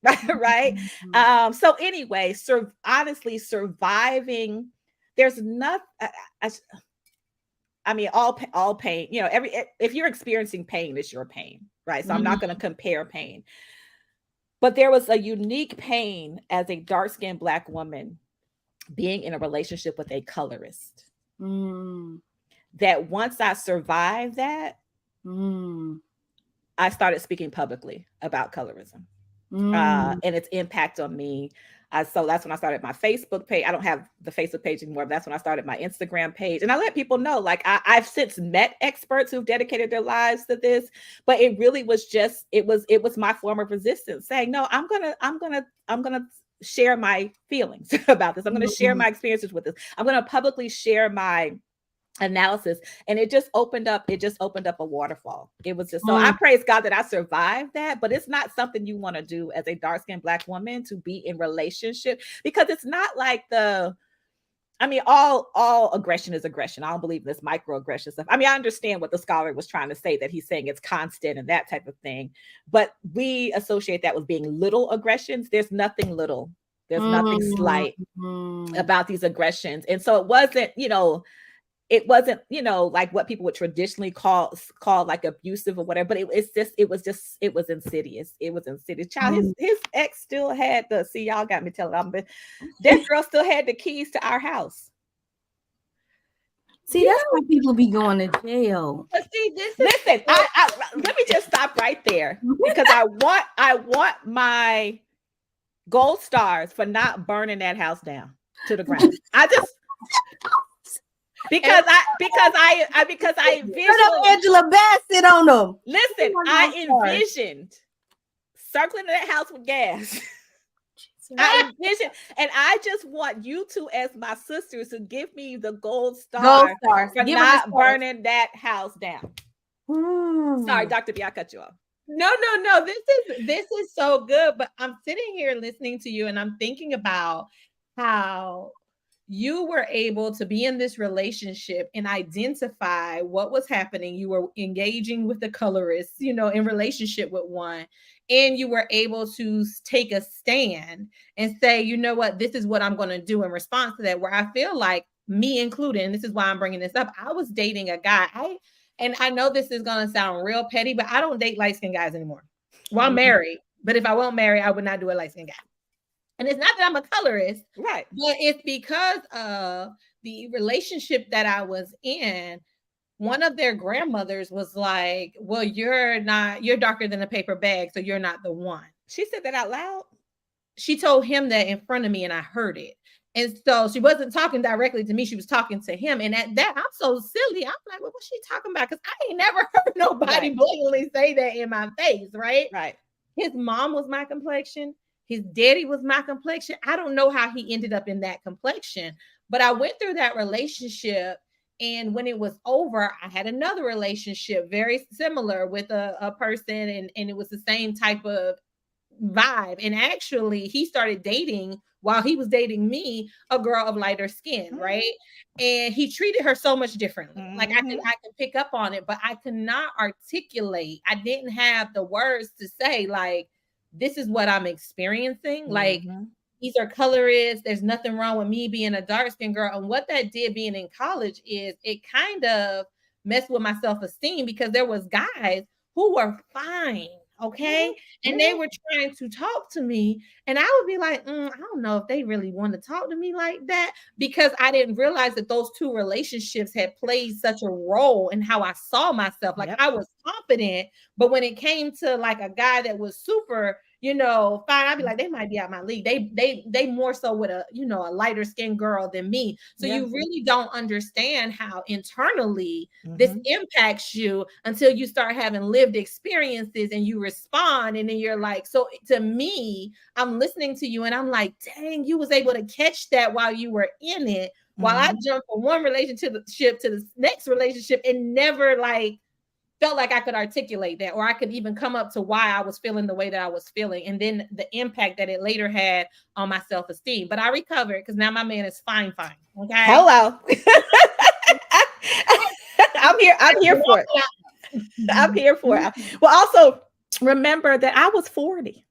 Right. So anyway, honestly, surviving, there's nothing. I mean, all pain, if you're experiencing pain, it's your pain, right? So I'm not going to compare pain, but there was a unique pain as a dark-skinned Black woman being in a relationship with a colorist. That once I survived that, I started speaking publicly about colorism. And its impact on me. So that's when I started my Facebook page. I don't have the Facebook page anymore, but that's when I started my Instagram page. And I let people know, like, I've since met experts who've dedicated their lives to this, but it really was just, it was my form of resistance saying, no, I'm gonna share my feelings about this. I'm going to share my experiences with this. I'm going to publicly share my analysis, and it just opened up a waterfall. It was just so I praise God that I survived that, but it's not something you want to do as a dark-skinned Black woman, to be in relationship, because it's not like all aggression is aggression. I don't believe in this microaggression stuff. I mean, I understand what the scholar was trying to say, that he's saying it's constant and that type of thing, but we associate that with being little aggressions. There's nothing little, there's nothing slight about these aggressions. And so it wasn't, like what people would traditionally call like abusive or whatever, but it was insidious. It was insidious. Child, his ex still had y'all got me telling them, that girl still had the keys to our house. See, that's why people be going to jail. But see, listen, let me just stop right there, because I want my gold stars for not burning that house down to the ground. Because I envisioned Angela Bassett on them. Listen, I envisioned circling that house with gas. I envisioned, and I just want you two, as my sisters, to give me the gold star for not burning that house down. Sorry, Dr. B, I cut you off. No. This is so good. But I'm sitting here listening to you, and I'm thinking about how you were able to be in this relationship and identify what was happening. You were engaging with the colorist, in relationship with one, and you were able to take a stand and say, you know what, this is what I'm going to do in response to that. Where I feel like, me included, and this is why I'm bringing this up, I was dating a guy. And I know this is going to sound real petty, but I don't date light-skinned guys anymore. Well, I'm married, but if I won't marry, I would not do a light-skinned guy. And it's not that I'm a colorist, right? But it's because of the relationship that I was in. One of their grandmothers was like, well, you're darker than a paper bag, so you're not the one. She said that out loud? She told him that in front of me, and I heard it. And so she wasn't talking directly to me. She was talking to him. And at that, I'm so silly. I'm like, well, what's she talking about? Because I ain't never heard nobody blatantly say that in my face, right? Right. His mom was my complexion. His daddy was my complexion. I don't know how he ended up in that complexion, but I went through that relationship. And when it was over, I had another relationship very similar with a person. And it was the same type of vibe. And actually, he started dating while he was dating me, a girl of lighter skin, right? And he treated her so much differently. Like I could pick up on it, but I could not articulate. I didn't have the words to say, like, this is what I'm experiencing. Like, these are colorists. There's nothing wrong with me being a dark skinned girl. And what that did being in college is it kind of messed with my self-esteem, because there was guys who were fine. Okay. And they were trying to talk to me. And I would be like, I don't know if they really want to talk to me like that, because I didn't realize that those two relationships had played such a role in how I saw myself. Like I was confident, but when it came to like a guy that was super, you know, fine, I'd be like, they might be out my league. They more so with a, you know, a lighter skinned girl than me. So you really don't understand how internally this impacts you until you start having lived experiences and you respond. And then you're like, so to me, I'm listening to you and I'm like, dang, you was able to catch that while you were in it, while I jumped from one relationship to the next relationship and never like felt like I could articulate that, or I could even come up to why I was feeling the way that I was feeling, and then the impact that it later had on my self-esteem. But I recovered because now my man is fine. Okay. Hello. I'm here for it. I'm here for it. Well, also remember that I was 40.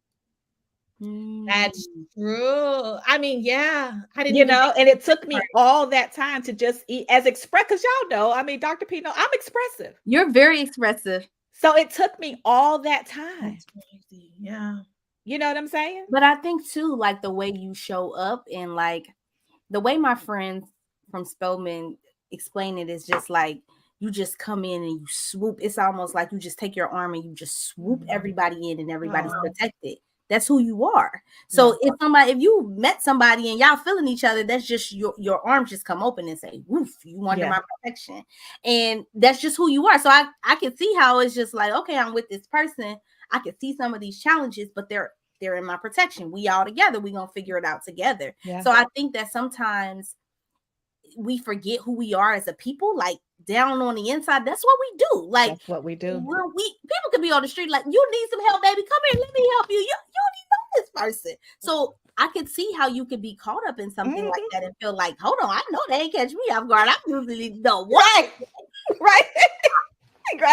That's true. I mean, yeah, I didn't, you know, and it took me all that time to just eat as express, because y'all know, I mean, Dr. P, I'm expressive. You're very expressive. So it took me all that time. That's crazy. Yeah. You know what I'm saying? But I think too, like the way you show up and like the way my friends from Spelman explain it is just like, you just come in and you swoop. It's almost like you just take your arm and you just swoop everybody in and everybody's protected. That's who you are. So if you met somebody and y'all feeling each other, that's just your arms just come open and say, woof, you under my protection. And that's just who you are. So I can see how it's just like, okay, I'm with this person. I can see some of these challenges, but they're in my protection. We all together, we gonna figure it out together. So I think that sometimes we forget who we are as a people, like down on the inside. That's what we do. Like that's what we do. People could be on the street like, you need some help, baby. Come here, let me help you. You don't even know this person. So I could see how you could be caught up in something like that and feel like, hold on, I know they ain't catch me off guard. I'm usually the what? Right.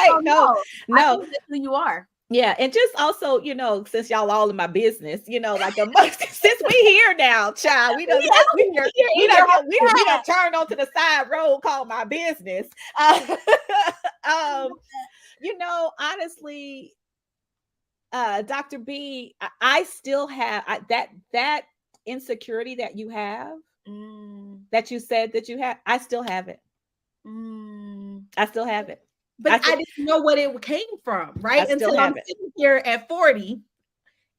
So, no. I think that's who you are. Yeah, and just also, you know, since y'all all in my business, you know, like since we here now, child, we done turned onto the side road called my business. You know, honestly, Dr. B, I still have that insecurity that you have, that you said that you have. I still have it. I still have it. But I didn't know what it came from, right? Until I'm sitting here at 40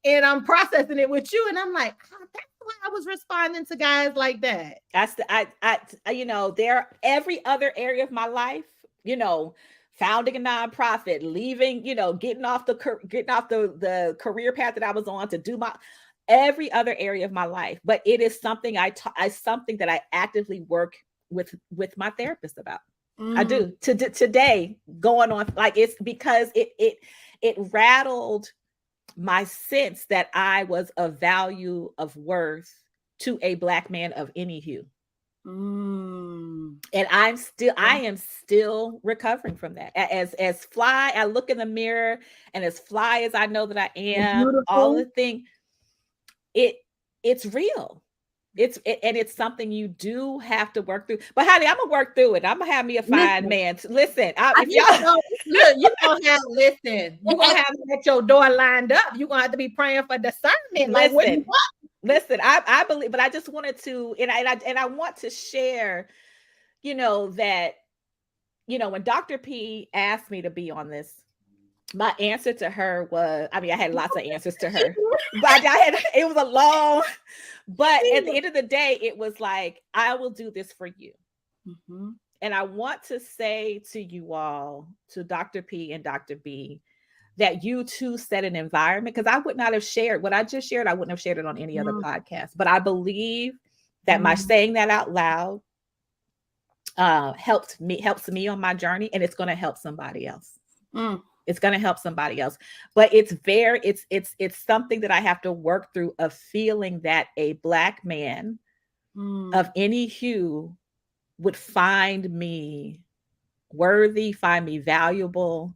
and I'm processing it with you. And I'm like, that's why I was responding to guys like that. You know, every other area of my life, you know, founding a nonprofit, leaving, you know, getting off the career path that I was on to do every other area of my life. But it is something something that I actively work with my therapist about. I do today going on, like, it's because it rattled my sense that I was of value, of worth to a Black man of any hue. And I am still recovering from that. As fly, I look in the mirror, and as fly as I know that I am, all the thing, it's real. It's something you do have to work through. But honey, I'm gonna work through it. I'm gonna have me a fine man. Listen, you're gonna have at your door lined up. You're gonna have to be praying for discernment. Listen, I believe, but I just wanted to, and I want to share, you know, that, you know, when Dr. P asked me to be on this, my answer to her was, I mean, I had lots of answers to her, but it was a long, but at the end of the day, it was like, I will do this for you. And I want to say to you all, to Dr. P and Dr. B, that you too set an environment, because I would not have shared what I just shared. I wouldn't have shared it on any other podcast, but I believe that my saying that out loud helps me on my journey, and it's going to help somebody else. It's going to help somebody else. But it's something that I have to work through, of feeling that a Black man of any hue would find me worthy, find me valuable,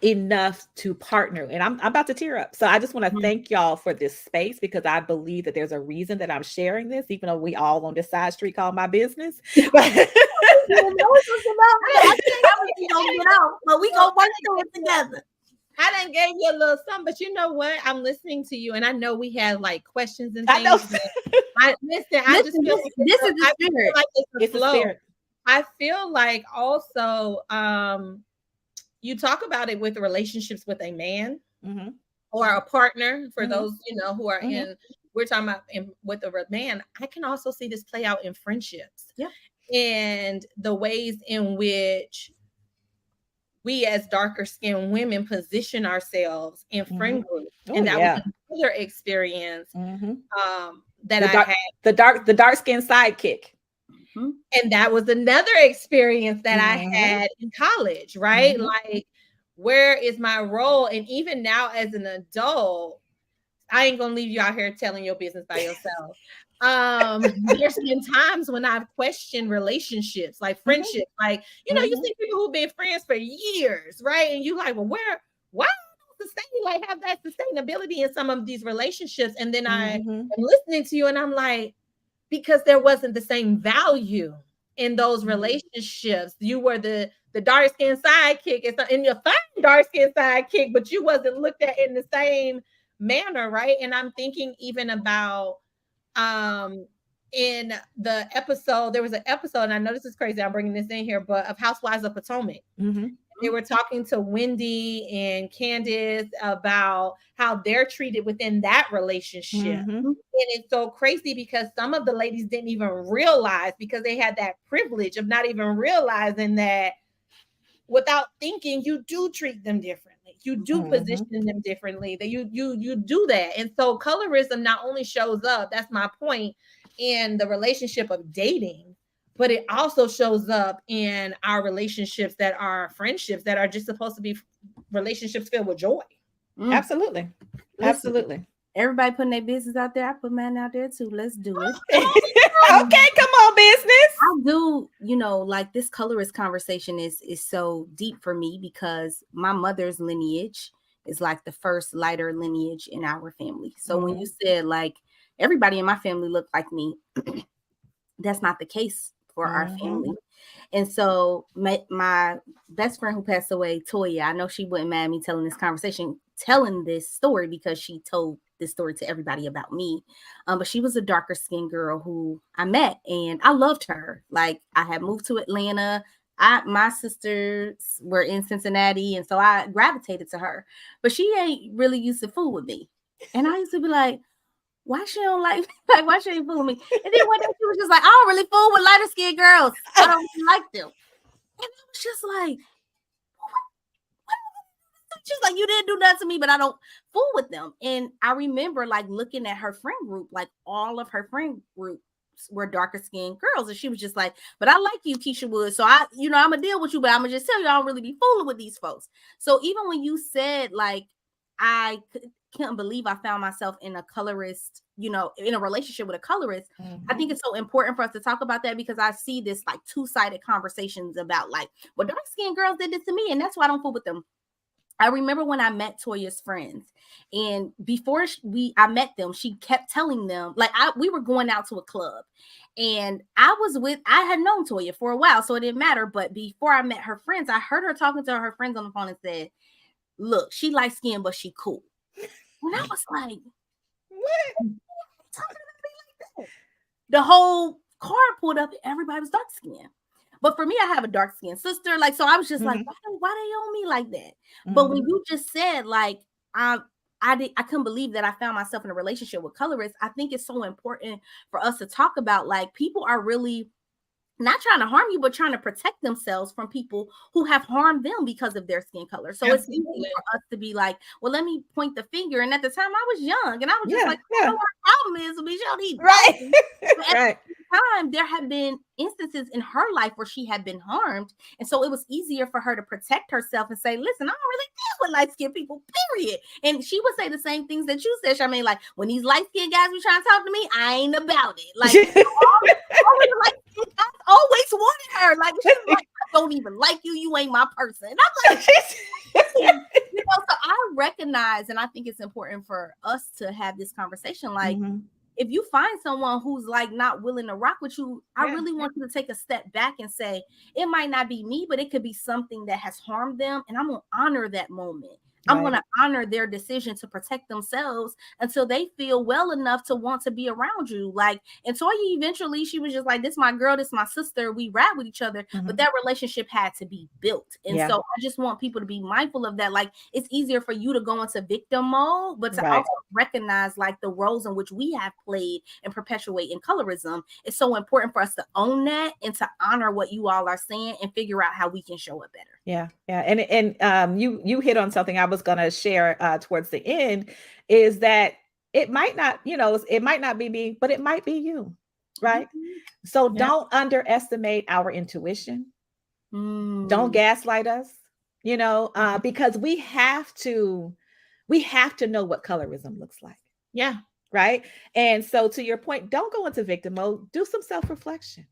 enough to partner. And I'm about to tear up. So I just want to thank y'all for this space, because I believe that there's a reason that I'm sharing this, even though we all on this side street call my business. But we gonna work through it together. I done gave you a little something, but you know what? I'm listening to you, and I know we have like questions and things. I just feel this is the spirit. like it's a flow. spirit. I feel like also you talk about it with relationships with a man or a partner, for those who are in. We're talking about with a man. I can also see this play out in friendships. Yeah. And the ways in which we as darker skinned women position ourselves in friend groups. And that was another experience that I had. The dark skinned sidekick. And that was another experience that I had in college, right? Like, where is my role? And even now as an adult, I ain't gonna leave you out here telling your business by yourself. There's been times when I've questioned relationships, like friendships, like, you see people who've been friends for years, right? And you like, well, why don't sustain, like, have that sustainability in some of these relationships? And then I am listening to you and I'm like, because there wasn't the same value in those relationships. You were the dark-skinned sidekick, and you're fine dark-skinned sidekick, but you wasn't looked at in the same manner, right? And I'm thinking even about in the episode, there was an episode, and I know this is crazy, I'm bringing this in here, but of Housewives of Potomac. They were talking to Wendy and Candace about how they're treated within that relationship. And it's so crazy because some of the ladies didn't even realize, because they had that privilege of not even realizing that without thinking, you do treat them differently. You do position them differently. That you do that. And so colorism not only shows up, that's my point, in the relationship of dating, but it also shows up in our relationships that are friendships, that are just supposed to be relationships filled with joy. Absolutely. Absolutely. Everybody putting their business out there. I put mine out there too. Let's do it. Okay, come on, business. I do, like, this colorist conversation is so deep for me, because my mother's lineage is like the first lighter lineage in our family. So when you said like everybody in my family looked like me, that's not the case for our family. And so my best friend who passed away, Toya, I know she wouldn't mind me telling this story, because she told this story to everybody about me. But she was a darker skinned girl who I met, and I loved her. Like, I had moved to Atlanta. My sisters were in Cincinnati, and so I gravitated to her. But she ain't really used to fool with me. And I used to be like, why she don't like me? Like, why she ain't fooling me? And then one day she was just like, I don't really fool with lighter skinned girls. I don't really like them. And I was just like, what? She's like, you didn't do nothing to me, but I don't fool with them. And I remember like looking at her friend group, like all of her friend groups were darker skinned girls. And she was just like, but I like you, Keisha Wood. So I'm gonna deal with you, but I'm gonna just tell you, I don't really be fooling with these folks. So even when you said like, I can't believe I found myself in a colorist, in a relationship with a colorist. I think it's so important for us to talk about that, because I see this like two-sided conversations about like, well, dark-skinned girls did this to me, and that's why I don't fool with them. I remember when I met Toya's friends, and before I met them, she kept telling them, like, we were going out to a club, and I had known Toya for a while, so it didn't matter. But before I met her friends, I heard her talking to her friends on the phone and said, look, she light-skinned, but she cool. And I was like, what? The whole car pulled up, and everybody was dark skinned. But for me, I have a dark skinned sister. Like, so I was just like, why they on me like that? But when you just said, like, I couldn't believe that I found myself in a relationship with colorists. I think it's so important for us to talk about, like, people are really not trying to harm you, but trying to protect themselves from people who have harmed them because of their skin color. So it's easy for us to be like, well, let me point the finger. And at the time I was young, and I was just like, I don't know what the problem is, we don't need right. time, there have been instances in her life where she had been harmed. And so it was easier for her to protect herself and say, listen, I don't really deal with light-skinned people, period. And she would say the same things that you said, Charmaine, like, when these light-skinned guys be trying to talk to me, I ain't about it. Like, all the light-skinned guys always wanted her. Like, she's like, I don't even like you. You ain't my person. And I'm like, so I recognize, and I think it's important for us to have this conversation. Like, if you find someone who's like not willing to rock with you, I really want you to take a step back and say, it might not be me, but it could be something that has harmed them. And I'm going to honor that moment. I'm going to honor their decision to protect themselves until they feel well enough to want to be around you. Like, and Toya, eventually she was just like, this my girl, this my sister. We rap with each other, but that relationship had to be built. And so I just want people to be mindful of that. Like, it's easier for you to go into victim mode, but to also recognize like the roles in which we have played and perpetuate in colorism. It's so important for us to own that and to honor what you all are saying and figure out how we can show it better. Yeah. And you hit on something I was going to share towards the end, is that it might not, it might not be me, but it might be you, right? So don't underestimate our intuition. Don't gaslight us, because we have to know what colorism looks like. Yeah. Right. And so to your point, don't go into victim mode, do some self-reflection,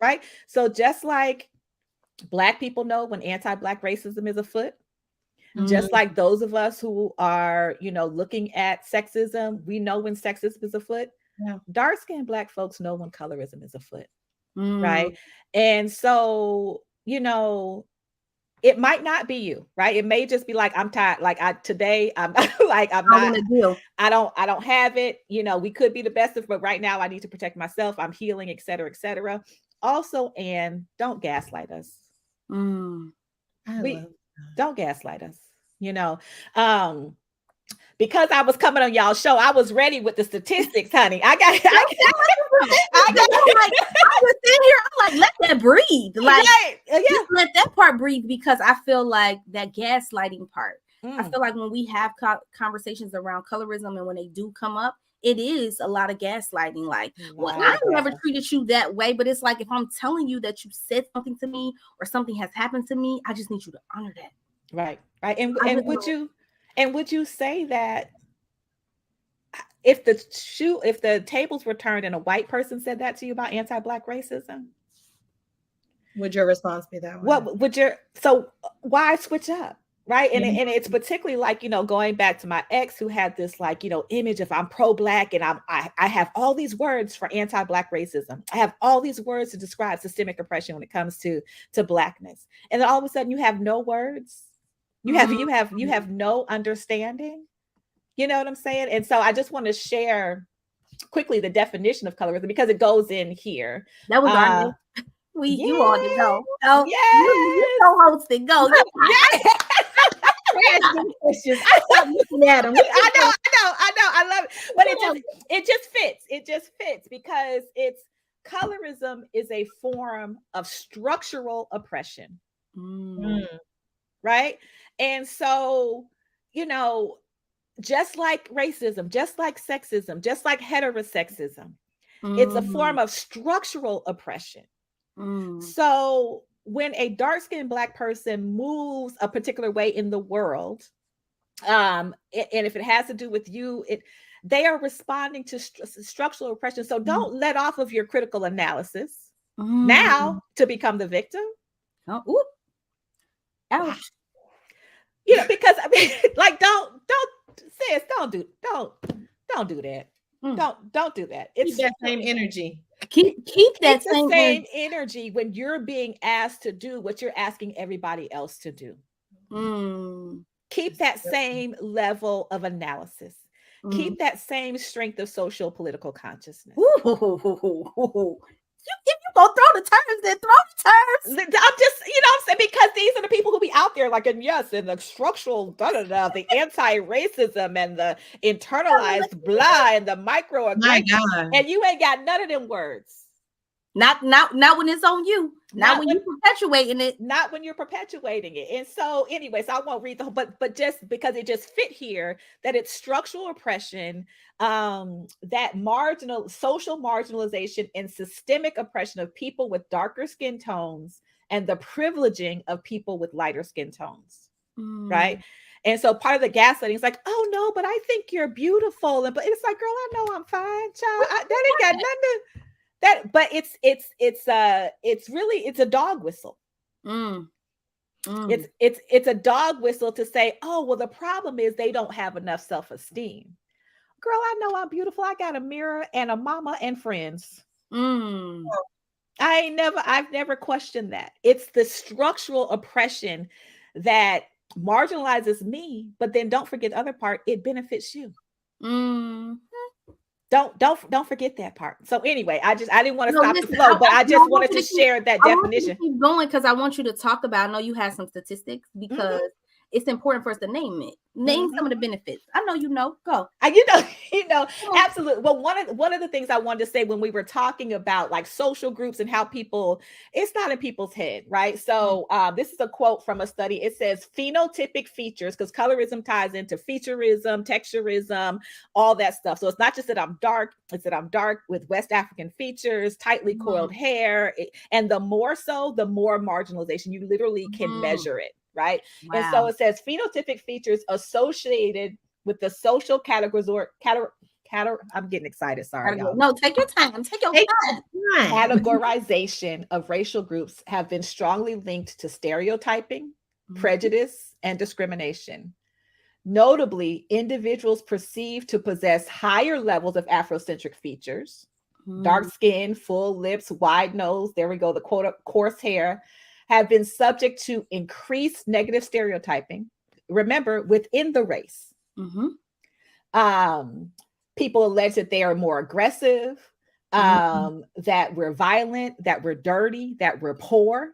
right? So just like Black people know when anti-Black racism is afoot, just like those of us who are, looking at sexism, we know when sexism is afoot. Dark-skinned Black folks know when colorism is afoot, right? And so, it might not be you, right? It may just be like, I'm tired. Like I'm like, I'm not, I don't have it. We could be the best of, but right now I need to protect myself. I'm healing, et cetera, et cetera. Also, and don't gaslight us. Don't gaslight us, because I was coming on y'all show, I was ready with the statistics, honey. I was sitting here, I'm like, let that breathe. Like, just let that part breathe, because I feel like that gaslighting part. I feel like when we have conversations around colorism and when they do come up, it is a lot of gaslighting. Like, well, I never treated you that way, but it's like, if I'm telling you that you said something to me or something has happened to me, I just need you to honor that. Right. And would you say that if the tables were turned and a white person said that to you about anti-Black racism, would your response be that way? What would so why switch up? Right. And it's particularly like, going back to my ex who had this like, image of I'm pro-Black and I have all these words for anti-Black racism. I have all these words to describe systemic oppression when it comes to Blackness. And then all of a sudden you have no words. You have no understanding. You know what I'm saying? And so I just want to share quickly the definition of colorism, because it goes in here. That was our you all to go. Oh, you co-hosted. Go. I stopped looking at them. I know. I love it. But it just fits. It just fits because colorism is a form of structural oppression. Right? And so, just like racism, just like sexism, just like heterosexism, it's a form of structural oppression. So when a dark-skinned Black person moves a particular way in the world, and if it has to do with you, they are responding to structural oppression. So don't let off of your critical analysis now to become the victim. Ouch. Because I mean, like, don't do that. Don't do that. It's that same energy. Keep that same energy when you're being asked to do what you're asking everybody else to do. Keep that same level of analysis. Keep that same strength of social political consciousness. If you go throw the terms, then throw the terms. I'm just, I'm saying, because these are the people who be out there like, and the structural the anti-racism and the internalized blah and the microaggression, and you ain't got none of them words. Not when it's on you. Not when you're perpetuating it. Not when you're perpetuating it. And so, anyways, I won't read the whole, but just because it just fit here that it's structural oppression, that social marginalization and systemic oppression of people with darker skin tones and the privileging of people with lighter skin tones, right? And so part of the gaslighting is like, oh no, but I think you're beautiful, but it's like, girl, I know I'm fine, child. That ain't got nothing to that. But it's really a dog whistle. It's a dog whistle to say, oh well, the problem is they don't have enough self-esteem. Girl, I know I'm beautiful. I got a mirror and a mama and friends. I've never questioned that. It's the structural oppression that marginalizes me, but then don't forget the other part, it benefits you. Don't forget that part. So anyway, I didn't want to stop the flow, but I just wanted to share that definition. Keep going because I want you to talk about, I know you have some statistics because it's important for us to name it. Name some of the benefits. I know you know. Go. You know, absolutely. Well, one of the things I wanted to say when we were talking about like social groups and how it's not in people's head, right? So this is a quote from a study. It says phenotypic features, because colorism ties into featureism, texturism, all that stuff. So it's not just that I'm dark, it's that I'm dark with West African features, tightly coiled hair. And the more so, the more marginalization. You literally can measure it. Right. Wow. And so it says phenotypic features associated with the social I'm getting excited. Sorry. Y'all. No, take your time. Take your time. Categorization of racial groups have been strongly linked to stereotyping, prejudice, and discrimination. Notably, individuals perceived to possess higher levels of Afrocentric features, dark skin, full lips, wide nose. There we go. The quote, coarse hair, have been subject to increased negative stereotyping. Remember, within the race, people allege that they are more aggressive, that we're violent, that we're dirty, that we're poor.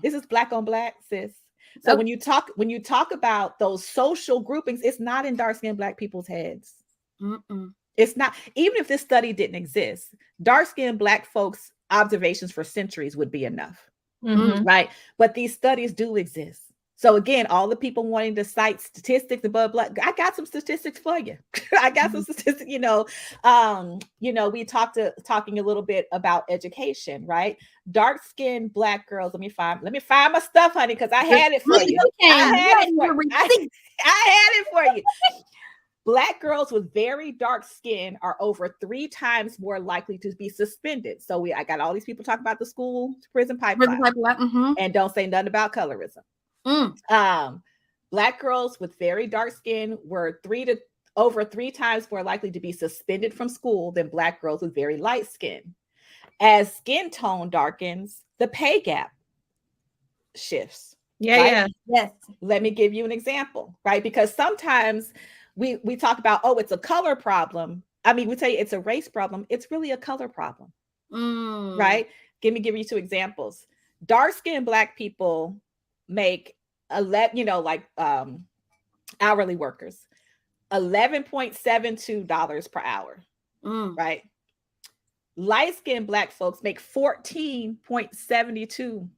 This is black on black, sis. So when you talk about those social groupings, it's not in dark-skinned Black people's heads. It's not. Even if this study didn't exist, dark-skinned Black folks' observations for centuries would be enough. Right. But these studies do exist. So again, all the people wanting to cite statistics and blah, blah, I got some statistics for you. I got some statistics, we talking a little bit about education, right? Dark-skinned Black girls. Let me find my stuff, honey, because I had it for you. I had it for you. Black girls with very dark skin are over 3 times more likely to be suspended. So I got all these people talking about the school to prison pipeline, and don't say nothing about colorism. Black girls with very dark skin were over 3 times more likely to be suspended from school than Black girls with very light skin. As skin tone darkens, the pay gap shifts. Yes. Let me give you an example, right? Because sometimes we talk about, it's a color problem. I mean, we tell you it's a race problem. It's really a color problem, right? Give you 2 examples. Dark-skinned Black people make hourly workers, $11.72 per hour, right? Light-skinned Black folks make $14.72,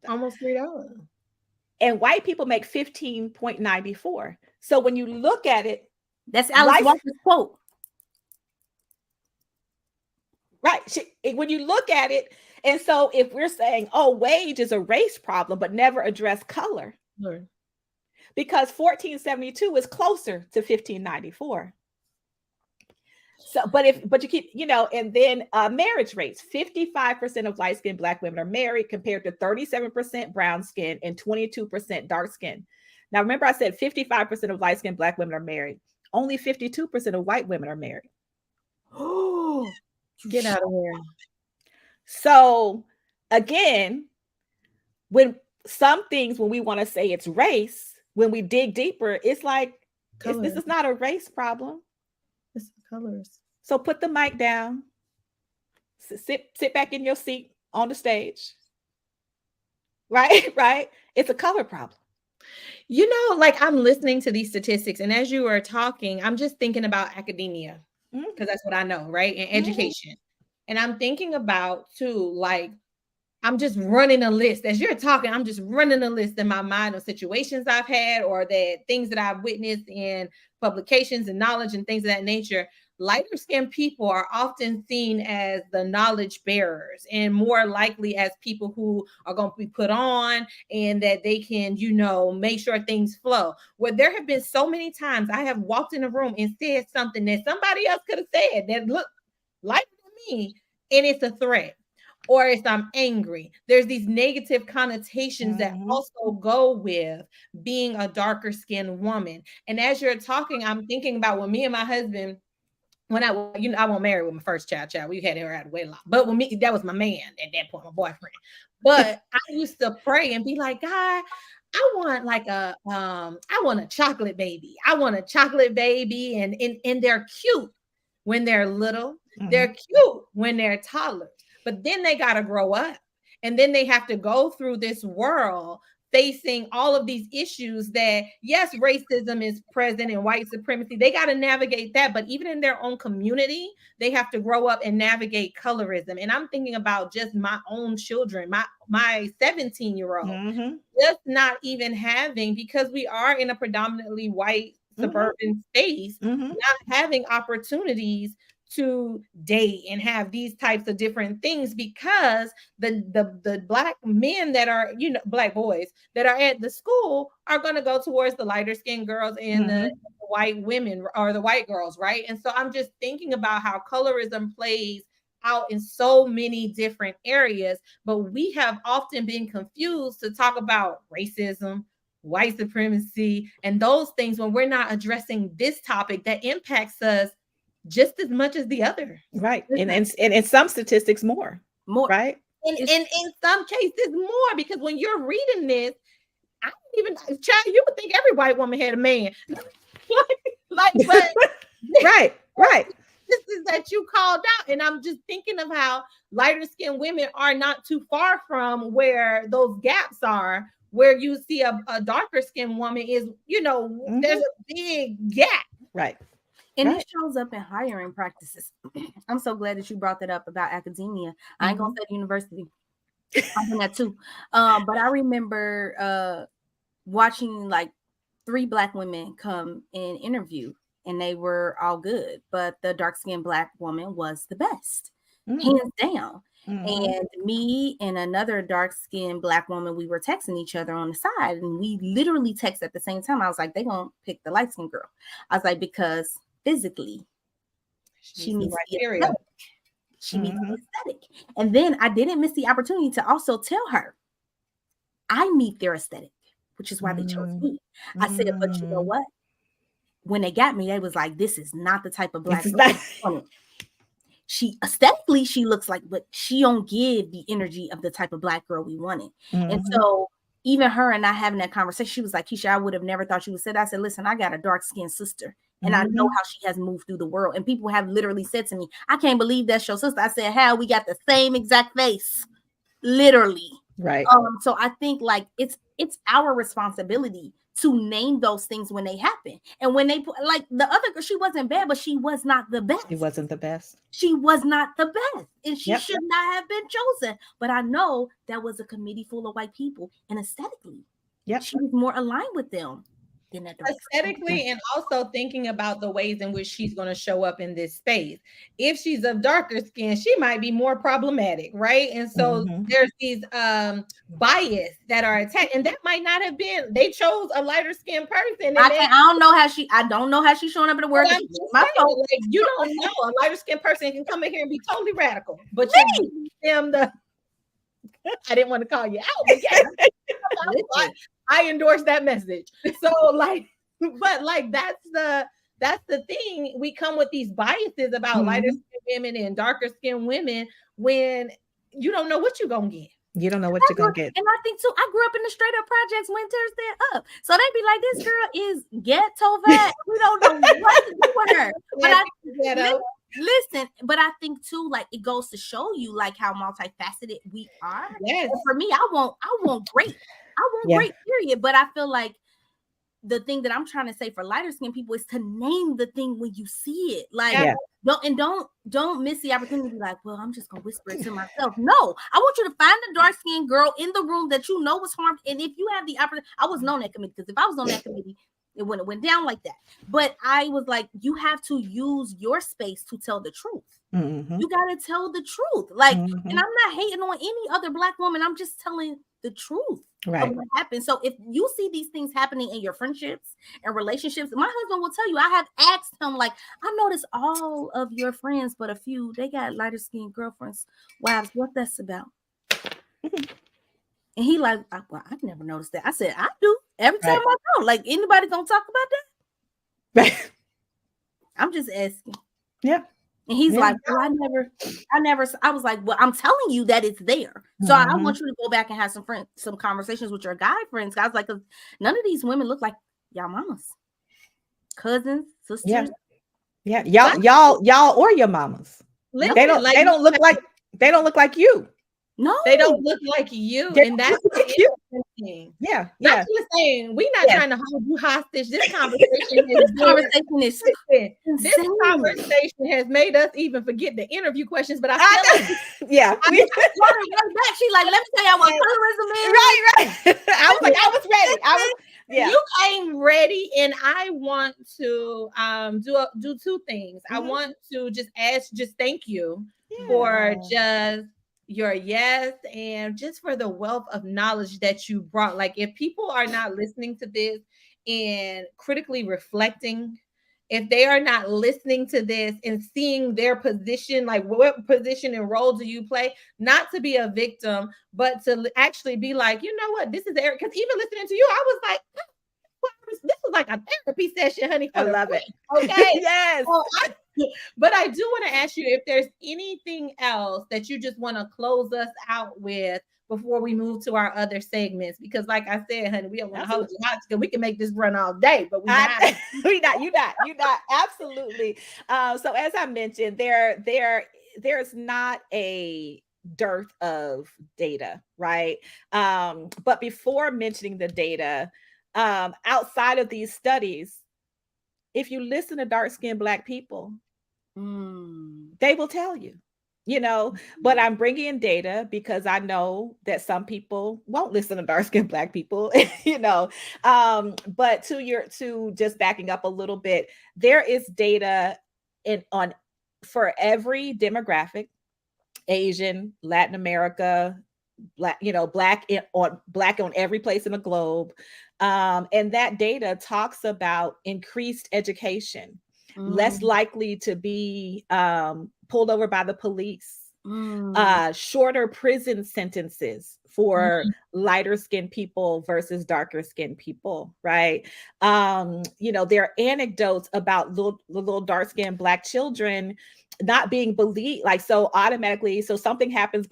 almost $3, and white people make $15.94. So when you look at it, that's Alice Walker's quote. Right. When you look at it, and so if we're saying, wage is a race problem, but never address color, because 1472 is closer to 1594. So, but you keep, and then marriage rates, 55% of light-skinned Black women are married compared to 37% brown skin and 22% dark skin. Now, remember I said 55% of light-skinned Black women are married. Only 52% of white women are married. Oh, get out of here. So again, when we want to say it's race, when we dig deeper, it's like, this is not a race problem. It's colors. So put the mic down, sit back in your seat on the stage. Right? It's a color problem. I'm listening to these statistics, and as you are talking, I'm just thinking about academia, because that's what I know, right? And education. And I'm thinking about too, like, I'm just running a list as you're talking. I'm just running a list in my mind of situations I've had or that things that I've witnessed in publications and knowledge and things of that nature. Lighter skinned people are often seen as the knowledge bearers and more likely as people who are going to be put on and that they can, make sure things flow. Where there have been so many times I have walked in a room and said something that somebody else could have said that looked like me, and it's a threat. Or if I'm angry, there's these negative connotations that also go with being a darker skinned woman. And as you're talking, I'm thinking about when me and my husband, when I won't marry with my first child. We had her out of wedlock, but when me, that was my man at that point, my boyfriend. But I used to pray and be like, God, I want a chocolate baby. I want a chocolate baby, and they're cute when they're little. They're cute when they're toddlers. But then they got to grow up, and then they have to go through this world facing all of these issues that, yes, racism is present and white supremacy. They got to navigate that. But even in their own community, they have to grow up and navigate colorism. And I'm thinking about just my own children, my 17-year-old, just not even having, because we are in a predominantly white suburban space, not having opportunities to date and have these types of different things, because the black men that are, black boys that are at the school are going to go towards the lighter skinned girls and the white women or the white girls, right? And so I'm just thinking about how colorism plays out in so many different areas, but we have often been confused to talk about racism, white supremacy, and those things when we're not addressing this topic that impacts us just as much as the other. Right. And in some statistics more. Right. And in some cases more, because when you're reading this, I don't even, child, you would think every white woman had a man. but right. This is that you called out. And I'm just thinking of how lighter skinned women are not too far from where those gaps are, where you see a darker skinned woman is, there's a big gap. Right. And it shows up in hiring practices. I'm so glad that you brought that up about academia. I ain't gonna say university. I'm doing that too. But I remember watching like 3 black women come and interview, and they were all good, but the dark-skinned black woman was the best, hands down. And me and another dark-skinned black woman, we were texting each other on the side, and we literally text at the same time. I was like, they gonna pick the light-skinned girl. I was like, because physically, she needs the aesthetic. She needs the aesthetic. And then I didn't miss the opportunity to also tell her, I meet their aesthetic, which is why they chose me. I said, but you know what? When they got me, they was like, this is not the type of black woman. She aesthetically, she looks like, but she don't give the energy of the type of black girl we wanted. And so even her and I having that conversation, she was like, Keisha, I would have never thought you would say that. I said, listen, I got a dark-skinned sister. And I know how she has moved through the world. And people have literally said to me, I can't believe that's your sister. I said, hell, we got the same exact face. Literally. Right. So I think like it's our responsibility to name those things when they happen. And when they put, like the other girl, she wasn't bad, but she was not the best. She wasn't the best. She was not the best. And she should not have been chosen. But I know that was a committee full of white people. And aesthetically, she was more aligned with them. Aesthetically, and also thinking about the ways in which she's going to show up in this space. If she's of darker skin, she might be more problematic, right? And so there's these bias that are attacked, and that might not have been. They chose a lighter skinned person. I don't know how she's showing up in the world. You don't know. A lighter skinned person can come in here and be totally radical, but you them the. I didn't want to call you out, but I endorse that message. So but that's the thing. We come with these biases about lighter skinned women and darker skinned women when you don't know what you're gonna get. You don't know what you're gonna get. And I think too, I grew up in the straight up projects when Thursday up. So they be like, this girl is ghetto fat. We don't know what to do with her. But listen, but I think too, like it goes to show you like how multifaceted we are. Yes. And for me, I want great. I want great, period. But I feel like the thing that I'm trying to say for lighter skinned people is to name the thing when you see it. Like, Yeah. don't miss the opportunity to be like, well, I'm just gonna whisper it to myself. No, I want you to find the dark skinned girl in the room that you know was harmed. And if you have the opportunity, I wasn't on that committee, because if I was on that committee, it wouldn't have went down like that. But I was like, you have to use your space to tell the truth. Mhm. You gotta tell the truth. Like, Mhm. and I'm not hating on any other Black woman. I'm just telling the truth Right. of what happened. So if you see these things happening in your friendships and relationships, my husband will tell you, I have asked him, like, I noticed all of your friends, but a few, they got lighter skinned girlfriends, wives. What that's about? And he like, well, I've never noticed that. I said, I do every time I go. Like, anybody gonna talk about that? Right. I'm just asking. Yeah. And he's like, well, I was like, well, I'm telling you that it's there. So I want you to go back and have some conversations with your guy friends. I was like, 'cause none of these women look like y'all mamas, cousins, sisters. Yeah. Y'all or your mamas. Listen, They don't look like you. No, they don't look like you. They And that's look like you. interesting. Yeah. That's what I'm saying. We're not trying to hold you hostage. This conversation is this conversation has made us even forget the interview questions. But I feel like she like, let me tell y'all what colorism is. Right. I was ready. You came ready, and I want to do two things. I want to just thank you for just your yes, and just for the wealth of knowledge that you brought. Like, if people are not listening to this and critically reflecting, if they are not listening to this and seeing their position, like what position and role do you play, not to be a victim, but to actually be like, you know what, this is Eric. Because even listening to you, I was like, this was like a therapy session, honey. I love it. Okay. Yes. But I do want to ask you if there's anything else that you just want to close us out with before we move to our other segments. Because like I said, honey, we don't want to hold you hot, because we can make this run all day, but you're not. Absolutely. So as I mentioned, there's not a dearth of data, right? But before mentioning the data, outside of these studies, if you listen to dark-skinned Black people, they will tell you, but I'm bringing in data because I know that some people won't listen to dark-skinned Black people, but to just backing up a little bit, there is data for every demographic: Asian, Latin America, Black, Black on every place in the globe. And that data talks about increased education, less likely to be pulled over by the police, shorter prison sentences for lighter skinned people versus darker skinned people, right? There are anecdotes about little dark skinned Black children not being believed, so something happens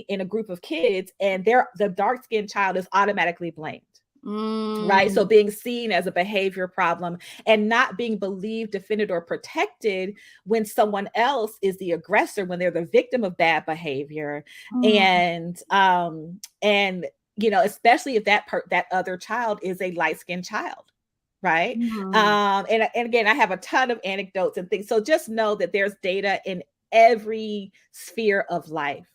in a group of kids, and the dark skinned child is automatically blamed. Right. So being seen as a behavior problem and not being believed, defended, or protected when someone else is the aggressor, when they're the victim of bad behavior. And especially if that other child is a light-skinned child. Right. And again, I have a ton of anecdotes and things. So just know that there's data in every sphere of life: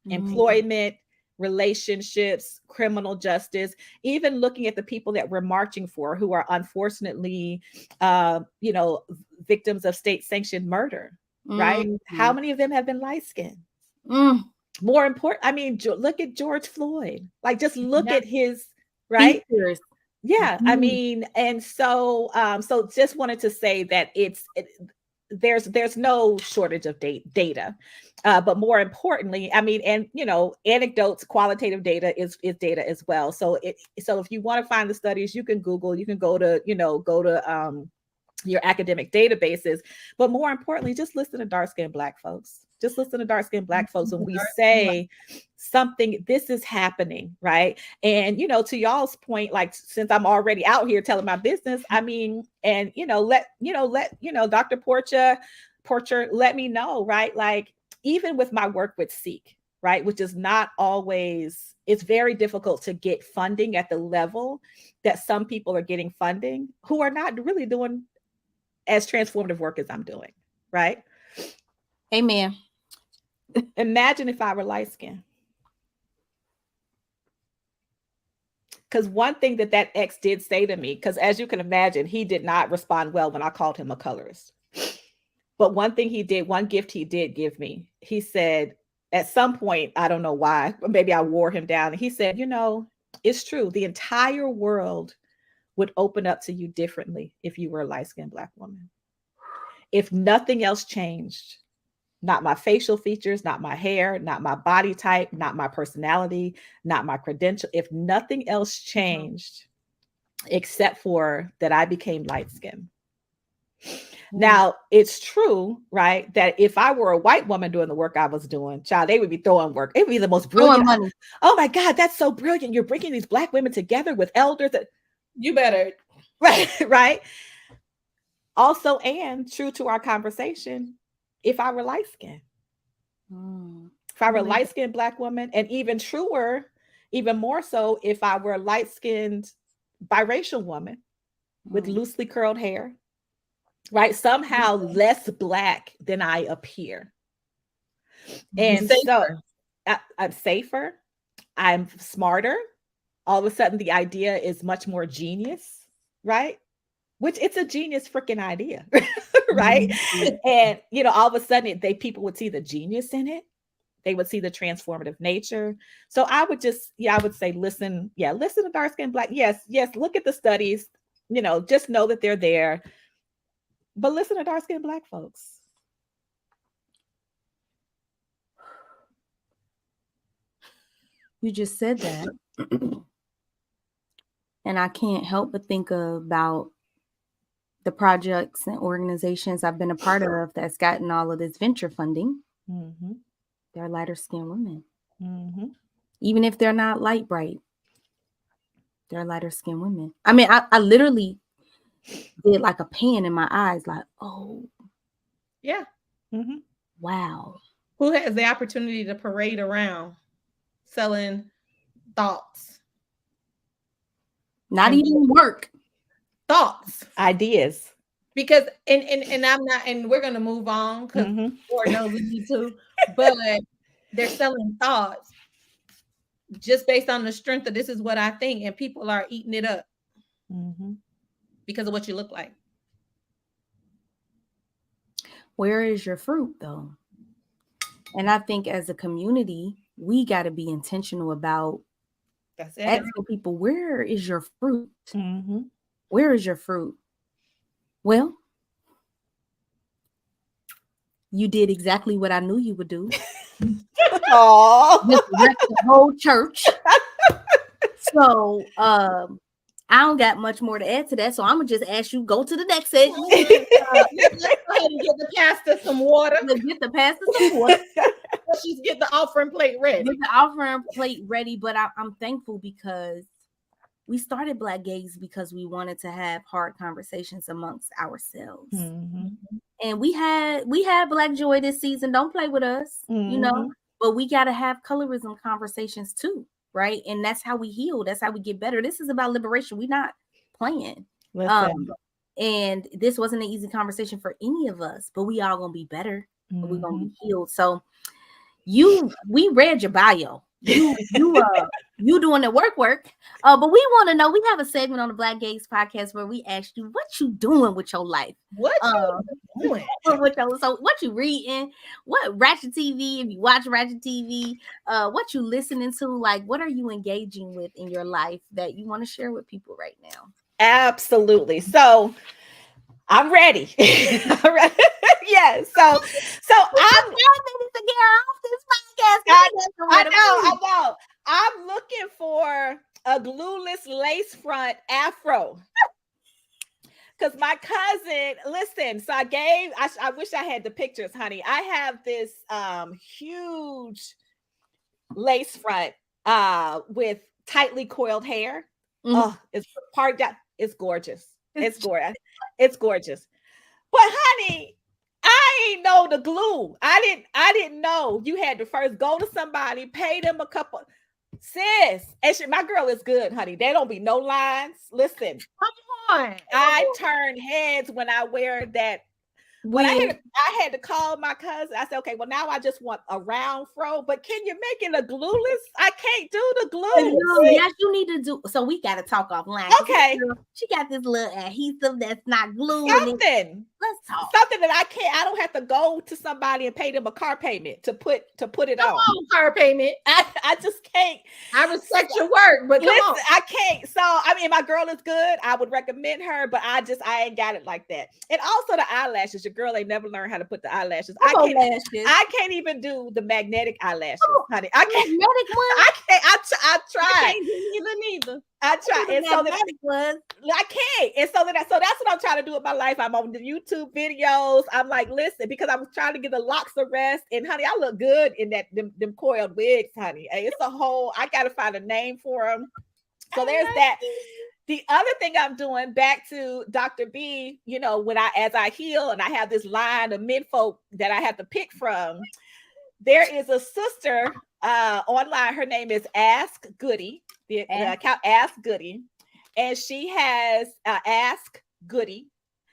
employment, relationships, criminal justice, even looking at the people that we're marching for, who are unfortunately, victims of state-sanctioned murder, right? How many of them have been light-skinned? More important, look at George Floyd. Just look at his, right? Features. Yeah, and so just wanted to say that there's no shortage of data, but more importantly, anecdotes, qualitative data is data as well. So if you want to find the studies, you can Google, you can go to your academic databases, but more importantly, just listen to dark-skinned Black folks. Just listen to dark-skinned Black folks when we say something, this is happening, right? And to y'all's point, since I'm already out here telling my business, let Dr. Porcher let me know, right? Even with my work with Seek, right? Which is not always, it's very difficult to get funding at the level that some people are getting funding who are not really doing as transformative work as I'm doing, right? Amen. Imagine if I were light skinned. Because one thing that ex did say to me, because as you can imagine, he did not respond well when I called him a colorist. But one thing he did, one gift he did give me, he said, at some point, I don't know why, but maybe I wore him down. And he said, you know, it's true. The entire world would open up to you differently if you were a light-skinned Black woman. If nothing else changed, not my facial features, not my hair, not my body type, not my personality, not my credential, if nothing else changed, except for that I became light-skinned. Now, it's true, right, that if I were a white woman doing the work I was doing, child, they would be throwing work. It would be the most brilliant. Money. Oh my God, that's so brilliant. You're bringing these Black women together with elders. You better. Right, right. Also, and true to our conversation, if I were light-skinned, if I were a light-skinned Black woman, and even truer, even more so, if I were a light-skinned biracial woman with loosely curled hair, right? Somehow less Black than I appear. And so I'm safer, I'm smarter. All of a sudden, the idea is much more genius, right? Which it's a genius freaking idea, right? And, you know, all of a sudden people would see the genius in it. They would see the transformative nature. So I would just, I would say, listen to dark-skinned Black. Yes, look at the studies, you know, just know that they're there. But listen to dark-skinned Black folks. You just said that. And I can't help but think about the projects and organizations I've been a part of that's gotten all of this venture funding. Mm-hmm. They're lighter skinned women. Mm-hmm. Even if they're not light bright, they're lighter skinned women. I mean, I literally did like a pan in my eyes, like, oh. Yeah. Mm-hmm. Wow. Who has the opportunity to parade around selling thoughts? Not even work. Thoughts. Ideas. Because and I'm not, and we're gonna move on because Lord knows we need to, but they're selling thoughts just based on the strength of this is what I think, and people are eating it up because of what you look like. Where is your fruit, though? And I think as a community, we got to be intentional about asking people, where is your fruit? Mm-hmm. Where is your fruit? Well, you did exactly what I knew you would do. Just wreck the whole church. So I don't got much more to add to that. So I'm gonna just ask you, go to the next segment. Let's go ahead and get the pastor some water. Get the pastor some water. She's getting the offering plate ready. Get the offering plate ready. But I'm thankful because we started Black Gaze because we wanted to have hard conversations amongst ourselves. Mm-hmm. And we had Black Joy this season. Don't play with us, you know, but we got to have colorism conversations too, right? And that's how we heal. That's how we get better. This is about liberation. We're not playing. And this wasn't an easy conversation for any of us, but we all going to be better. We're going to be healed. So we read your bio. You doing the work. But we want to know, we have a segment on the Black Gaze podcast where we ask you, what you doing with your life? What you doing? So what you reading? What Ratchet TV, if you watch Ratchet TV, what you listening to? Like, what are you engaging with in your life that you want to share with people right now? Absolutely. So I'm ready. Yeah. So I'm 5 minutes to get off this podcast. I know. I'm looking for a glueless lace front afro. Because my cousin, listen, so I wish I had the pictures, honey. I have this huge lace front with tightly coiled hair. Oh, it's part down. It's gorgeous. It's gorgeous. But honey, I ain't know the glue. I didn't know you had to first go to somebody, pay them a couple. Sis, and my girl is good, honey. There don't be no lines. Listen, come on. I turn heads when I wear that. When I had to call my cousin, I said, okay, well, now I just want a round fro, but can you make it a glueless? I can't do the glue. No, yes, you need to do. So we got to talk offline. Okay. She got this little adhesive that's not glue. Something. Let's talk. Something that I don't have to go to somebody and pay them a car payment to put it on. Car payment. I just can't. I respect your work, but come on. I can't. So I mean, my girl is good. I would recommend her, but I ain't got it like that. And also the eyelashes. Your girl ain't never learned how to put the eyelashes. I can't even do the magnetic eyelashes, honey. I can't. Magnetic one? I can't. I tried. I can't do neither. I tried. And so was. I can't. And so that's what I'm trying to do with my life. I'm on the YouTube videos. I'm like, listen, because I was trying to get the locks to rest. And honey, I look good in them coiled wigs, honey. It's a whole, I gotta find a name for them. So there's that. The other thing I'm doing, back to Dr. B, you know, as I heal and I have this line of menfolk that I have to pick from, there is a sister online. Her name is Ask Goody. The account Ask Goody, and she has Ask Goody,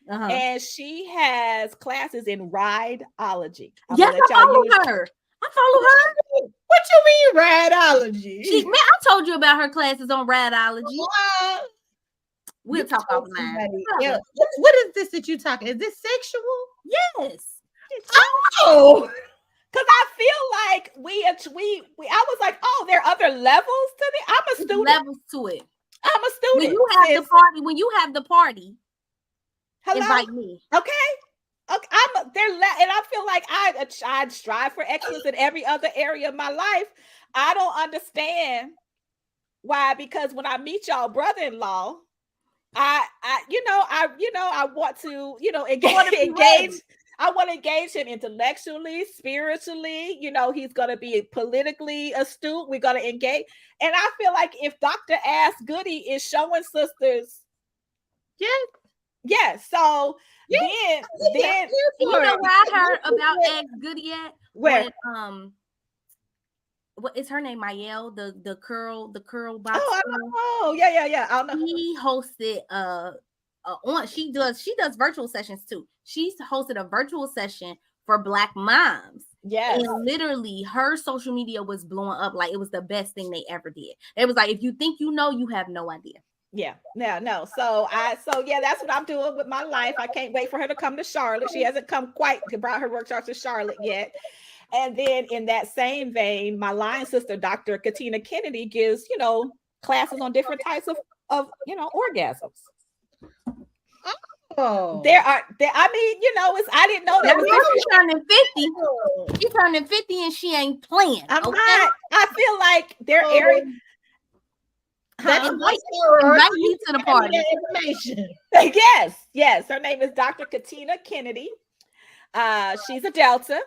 and she has classes in rideology. Yes, I follow her. What you mean rideology? Man, I told you about her classes on rideology. We'll talk offline. Yeah. What is this that you talking? Is this sexual? Yes. Oh. Because I feel like I was like, oh, there are other levels to it. I'm a student. Levels to it. I'm a student. When you have the party, invite me. Okay. And I feel like I strive for excellence in every other area of my life. I don't understand why, because when I meet y'all brother-in-law, I want to, engage. I want to engage him intellectually, spiritually. You know, he's going to be politically astute. We're going to engage. And I feel like if Dr. Ask Goody is showing sisters, yes. So then you know where I heard about Ask Goody at? Where? What is her name? Mayel, the curl box. Oh, yeah. I don't know. He hosted she does virtual sessions too. She's hosted a virtual session for Black moms. Yes. And literally her social media was blowing up like it was the best thing they ever did. It was like, if you think you know, you have no idea. Yeah, no. So that's what I'm doing with my life. I can't wait for her to come to Charlotte. She hasn't come quite to brought her workshops to Charlotte yet. And then in that same vein, my line sister, Dr. Katina Kennedy, gives, classes on different types of orgasms. Oh, I didn't know that. She's turning 50. She's turning 50 and she ain't playing. I'm not. I feel like there are areas. Invite me to the party. Information. Yes. Her name is Dr. Katina Kennedy. She's a Delta.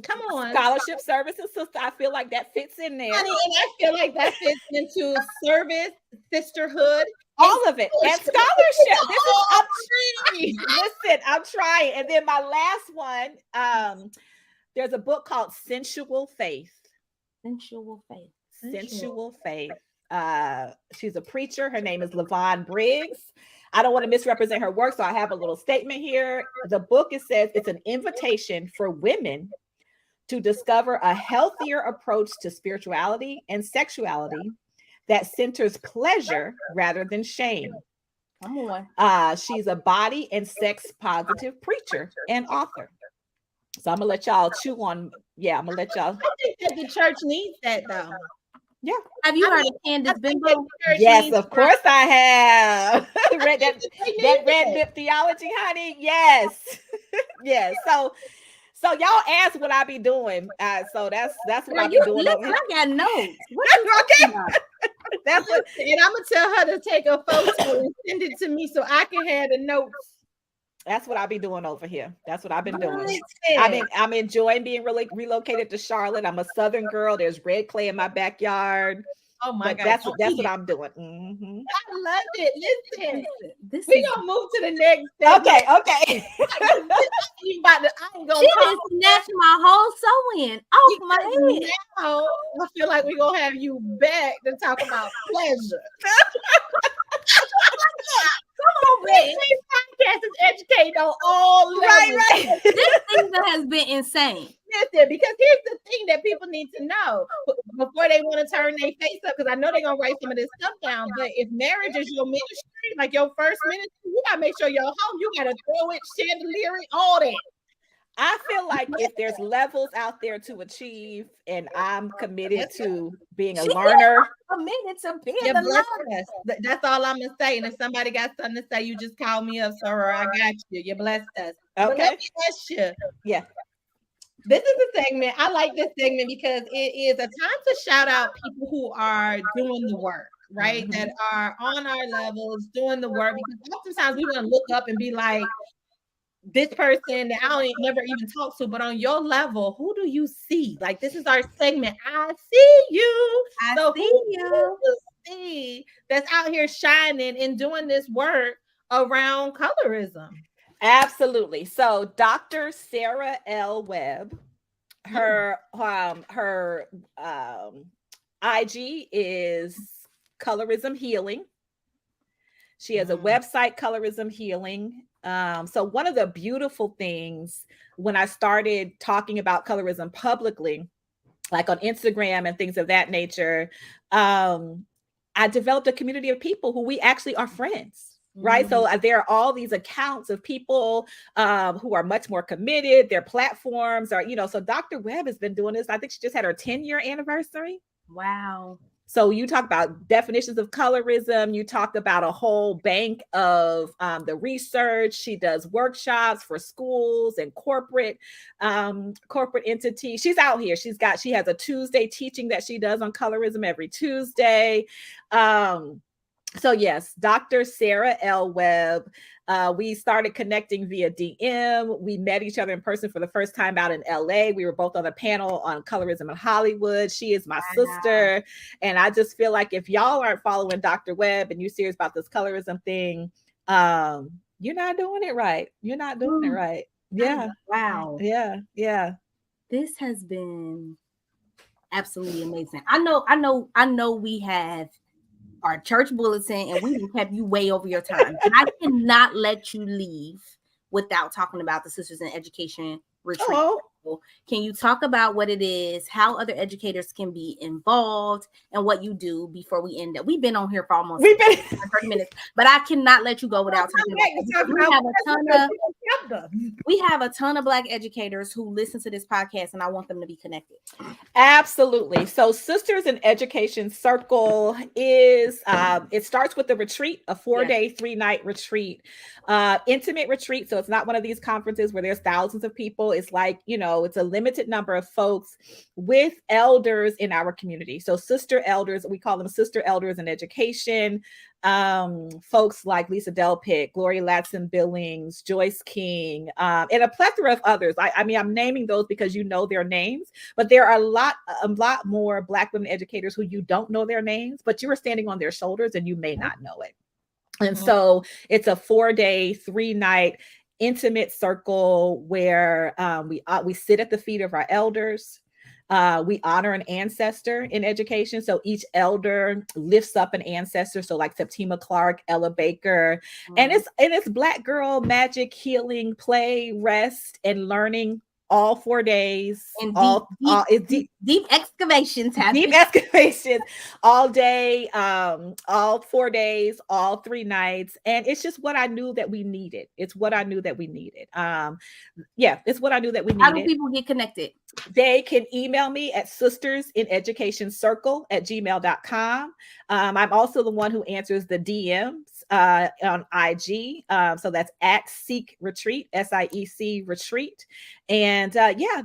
Come on. Scholarship, service, and sister. I feel like that fits in there. Honey, and I feel like that fits into service, sisterhood, all of it, and scholarship. Listen, I'm trying. And then my last one, there's a book called Sensual Faith. Sensual Faith. She's a preacher. Her name is LaVon Briggs. I don't want to misrepresent her work, so I have a little statement here. The book, it says, it's an invitation for women to discover a healthier approach to spirituality and sexuality that centers pleasure rather than shame. Come on. She's a body and sex positive preacher and author. So I'm gonna let y'all chew on. Yeah, I'm gonna let y'all. I think that the church needs that though. Yeah. Have you heard of Candace Bimbo? Yes, of course I have. Read that red lip theology, honey. Yes. Yes. So y'all ask what I be doing. So that's what I be doing. Listen, I got notes. What you talking about? That's what, and I'm gonna tell her to take a photo and send it to me so I can have the notes. That's what I be doing over here. That's what I've been doing. Listen. I'm enjoying being really relocated to Charlotte. I'm a Southern girl. There's red clay in my backyard. Oh my But God. that's what I'm doing. Mm-hmm. I love it. Listen, This we is gonna move to the next segment. Okay. I ain't gonna she talk just snatched my whole sewing off my head. now. I feel like we're gonna have you back to talk about pleasure. Come on, babe. This podcast is educating on all levels. Right. This season has been insane. Listen, because here's the thing that people need to know before they want to turn their face up, because I know they're gonna write some of this stuff down. But if marriage is your ministry, like your first ministry, you gotta make sure you're home. You gotta throw it, chandelier it, all that. I feel like if there's levels out there to achieve, and I'm committed to being a learner. Committed to being You the bless learner. us. That's all I'm gonna say. And if somebody got something to say, you just call me up, sir. I got you. You blessed us. But Okay. let me ask you. Yeah. This is a segment. I like this segment because it is a time to shout out people who are doing the work, right? Mm-hmm. That are on our levels doing the work. Because oftentimes we want to look up and be like, this person that I don't never even talk to, but on your level, who do you see? Like, this is our segment. I see you. I see you. Who do you see that's out here shining and doing this work around colorism? Absolutely. So Dr. Sarah L. Webb, her IG is Colorism Healing. She has a website, Colorism Healing. So one of the beautiful things when I started talking about colorism publicly, like on Instagram and things of that nature, I developed a community of people who we actually are friends. Right. So there are all these accounts of people who are much more committed. Their platforms are, so Dr. Webb has been doing this. I think she just had her 10-year anniversary. Wow. So you talk about definitions of colorism. You talk about a whole bank of the research. She does workshops for schools and corporate entities. She's out here. She has a Tuesday teaching that she does on colorism every Tuesday. So yes, Dr. Sarah L. Webb. We started connecting via DM. We met each other in person for the first time out in LA. We were both on a panel on colorism in Hollywood. She is my sister. And I just feel like if y'all aren't following Dr. Webb and you're serious about this colorism thing, you're not doing it right. You're not doing it right. Yeah. Wow. Yeah. This has been absolutely amazing. I know we have our church bulletin and we have you way over your time. And I cannot let you leave without talking about the Sisters in Education retreat. Oh. Can you talk about what it is, how other educators can be involved, and what you do before we end up? We've been on here for almost 30 minutes, but I cannot let you go without talking about it. We have a ton of Black educators who listen to this podcast, and I want them to be connected. Absolutely. So Sisters in Education Circle is, it starts with the retreat, a 4-day, 3-night retreat, intimate retreat. So it's not one of these conferences where there's thousands of people. It's like, it's a limited number of folks with elders in our community. So sister elders, we call them sister elders in education. Folks like Lisa Delpick, Gloria Latson Billings, Joyce King, and a plethora of others. I mean, I'm naming those because you know their names, but there are a lot more Black women educators who you don't know their names, but you are standing on their shoulders and you may not know it. And so it's a 4-day, 3-night intimate circle where we sit at the feet of our elders. We honor an ancestor in education. So each elder lifts up an ancestor. So like Septima Clark, Ella Baker, and it's Black girl magic, healing, play, rest, and learning all 4 days. And deep excavations happen. Deep excavations all day, all 4 days, all 3 nights. And it's just what I knew that we needed. It's what I knew that we needed. It's what I knew that we needed. How do people get connected? They can email me at sistersineducationcircle@gmail.com. I'm also the one who answers the DMs on IG. So that's at Seek Retreat, SIEC Retreat. And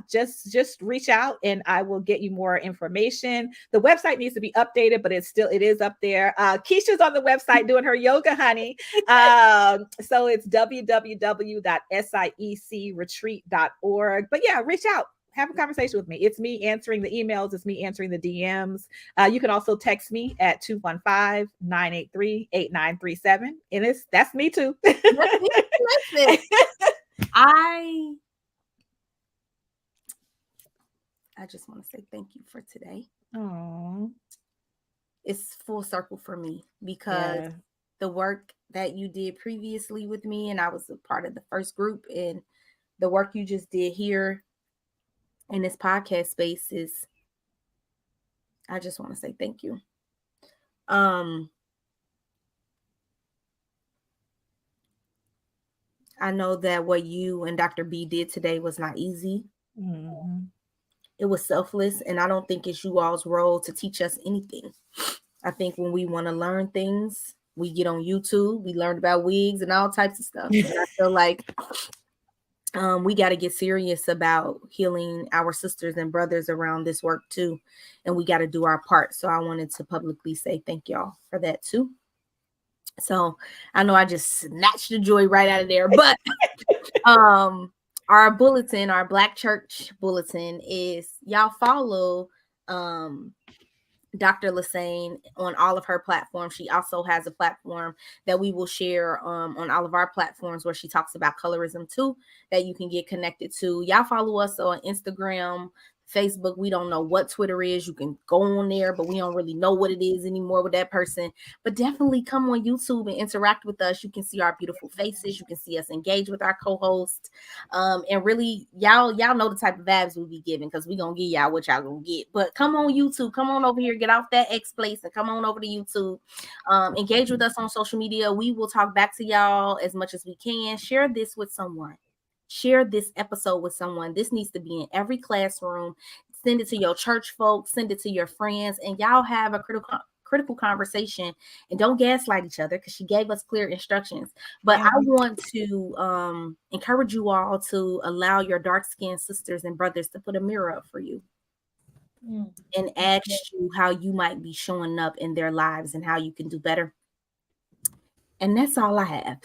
just reach out and I will get you more information. The website needs to be updated, but it is up there. Keisha's on the website doing her yoga, honey. So it's www.siecretreat.org. But yeah, reach out. have a conversation with me. It's me answering the emails. It's me answering the DMs. You can also text me at 215-983-8937. And that's me too. Listen, I just want to say thank you for today. Oh, it's full circle for me because the work that you did previously with me, and I was a part of the first group, and the work you just did here in this podcast space is, I just want to say thank you. I know that what you and Dr. B did today was not easy. mm-hmm. It was selfless, and I don't think it's you all's role to teach us anything. I think when we want to learn things, we get on YouTube. We learned about wigs and all types of stuff. And I feel like we got to get serious about healing our sisters and brothers around this work too. And we got to do our part. So I wanted to publicly say thank y'all for that too. So I know I just snatched the joy right out of there, but our bulletin, our Black Church bulletin is y'all follow Dr. Lesesne on all of her platforms. She also has a platform that we will share on all of our platforms where she talks about colorism too, that you can get connected to. Y'all follow us on Instagram, Facebook. We don't know what Twitter is. You can go on there, but we don't really know what it is anymore with that person. But definitely come on YouTube and interact with us. You can see our beautiful faces. You can see us engage with our co-hosts. And really, y'all know the type of vibes we be giving, because we gonna give y'all what y'all gonna get. But come on YouTube, come on over here, get off that X place and come on over to YouTube. Engage with us on social media. We will talk back to y'all as much as we can. Share this with someone. Share this episode with someone. This needs to be in every classroom. Send it to your church folks. Send it to your friends. And y'all have a critical conversation. And don't gaslight each other, because she gave us clear instructions. But I want to encourage you all to allow your dark-skinned sisters and brothers to put a mirror up for you and ask you how you might be showing up in their lives and how you can do better. And that's all I have.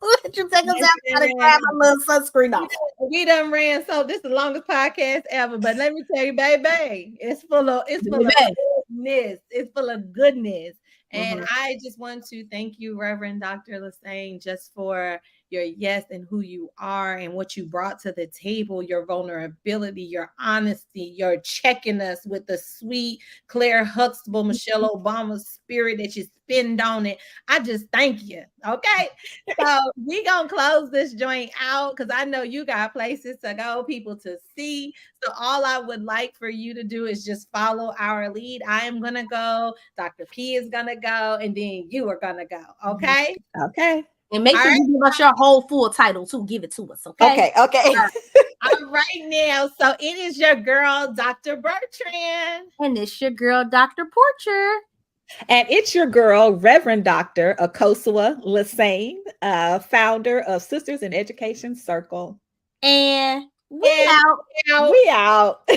Let you take us out and grab my little sunscreen off. We done ran, so this is the longest podcast ever. But let me tell you, baby, it's full of goodness. It's full of goodness. And I just want to thank you, Reverend Dr. Lesesne, just for your yes and who you are and what you brought to the table, your vulnerability, your honesty, your checking us with the sweet Claire Huxtable, Michelle Obama spirit that you spend on it. I just thank you. Okay. So we gonna close this joint out, because I know you got places to go, people to see. So all I would like for you to do is just follow our lead. I am gonna go, Dr. P is gonna go, and then you are gonna go. Okay. Okay. And make sure you give us your whole full title too. Give it to us, okay? Okay. All right now. So it is your girl, Dr. Bertrand. And it's your girl, Dr. Porcher. And it's your girl, Reverend Dr. Akosua Lesesne, founder of Sisters in Education Circle. And we out. We out.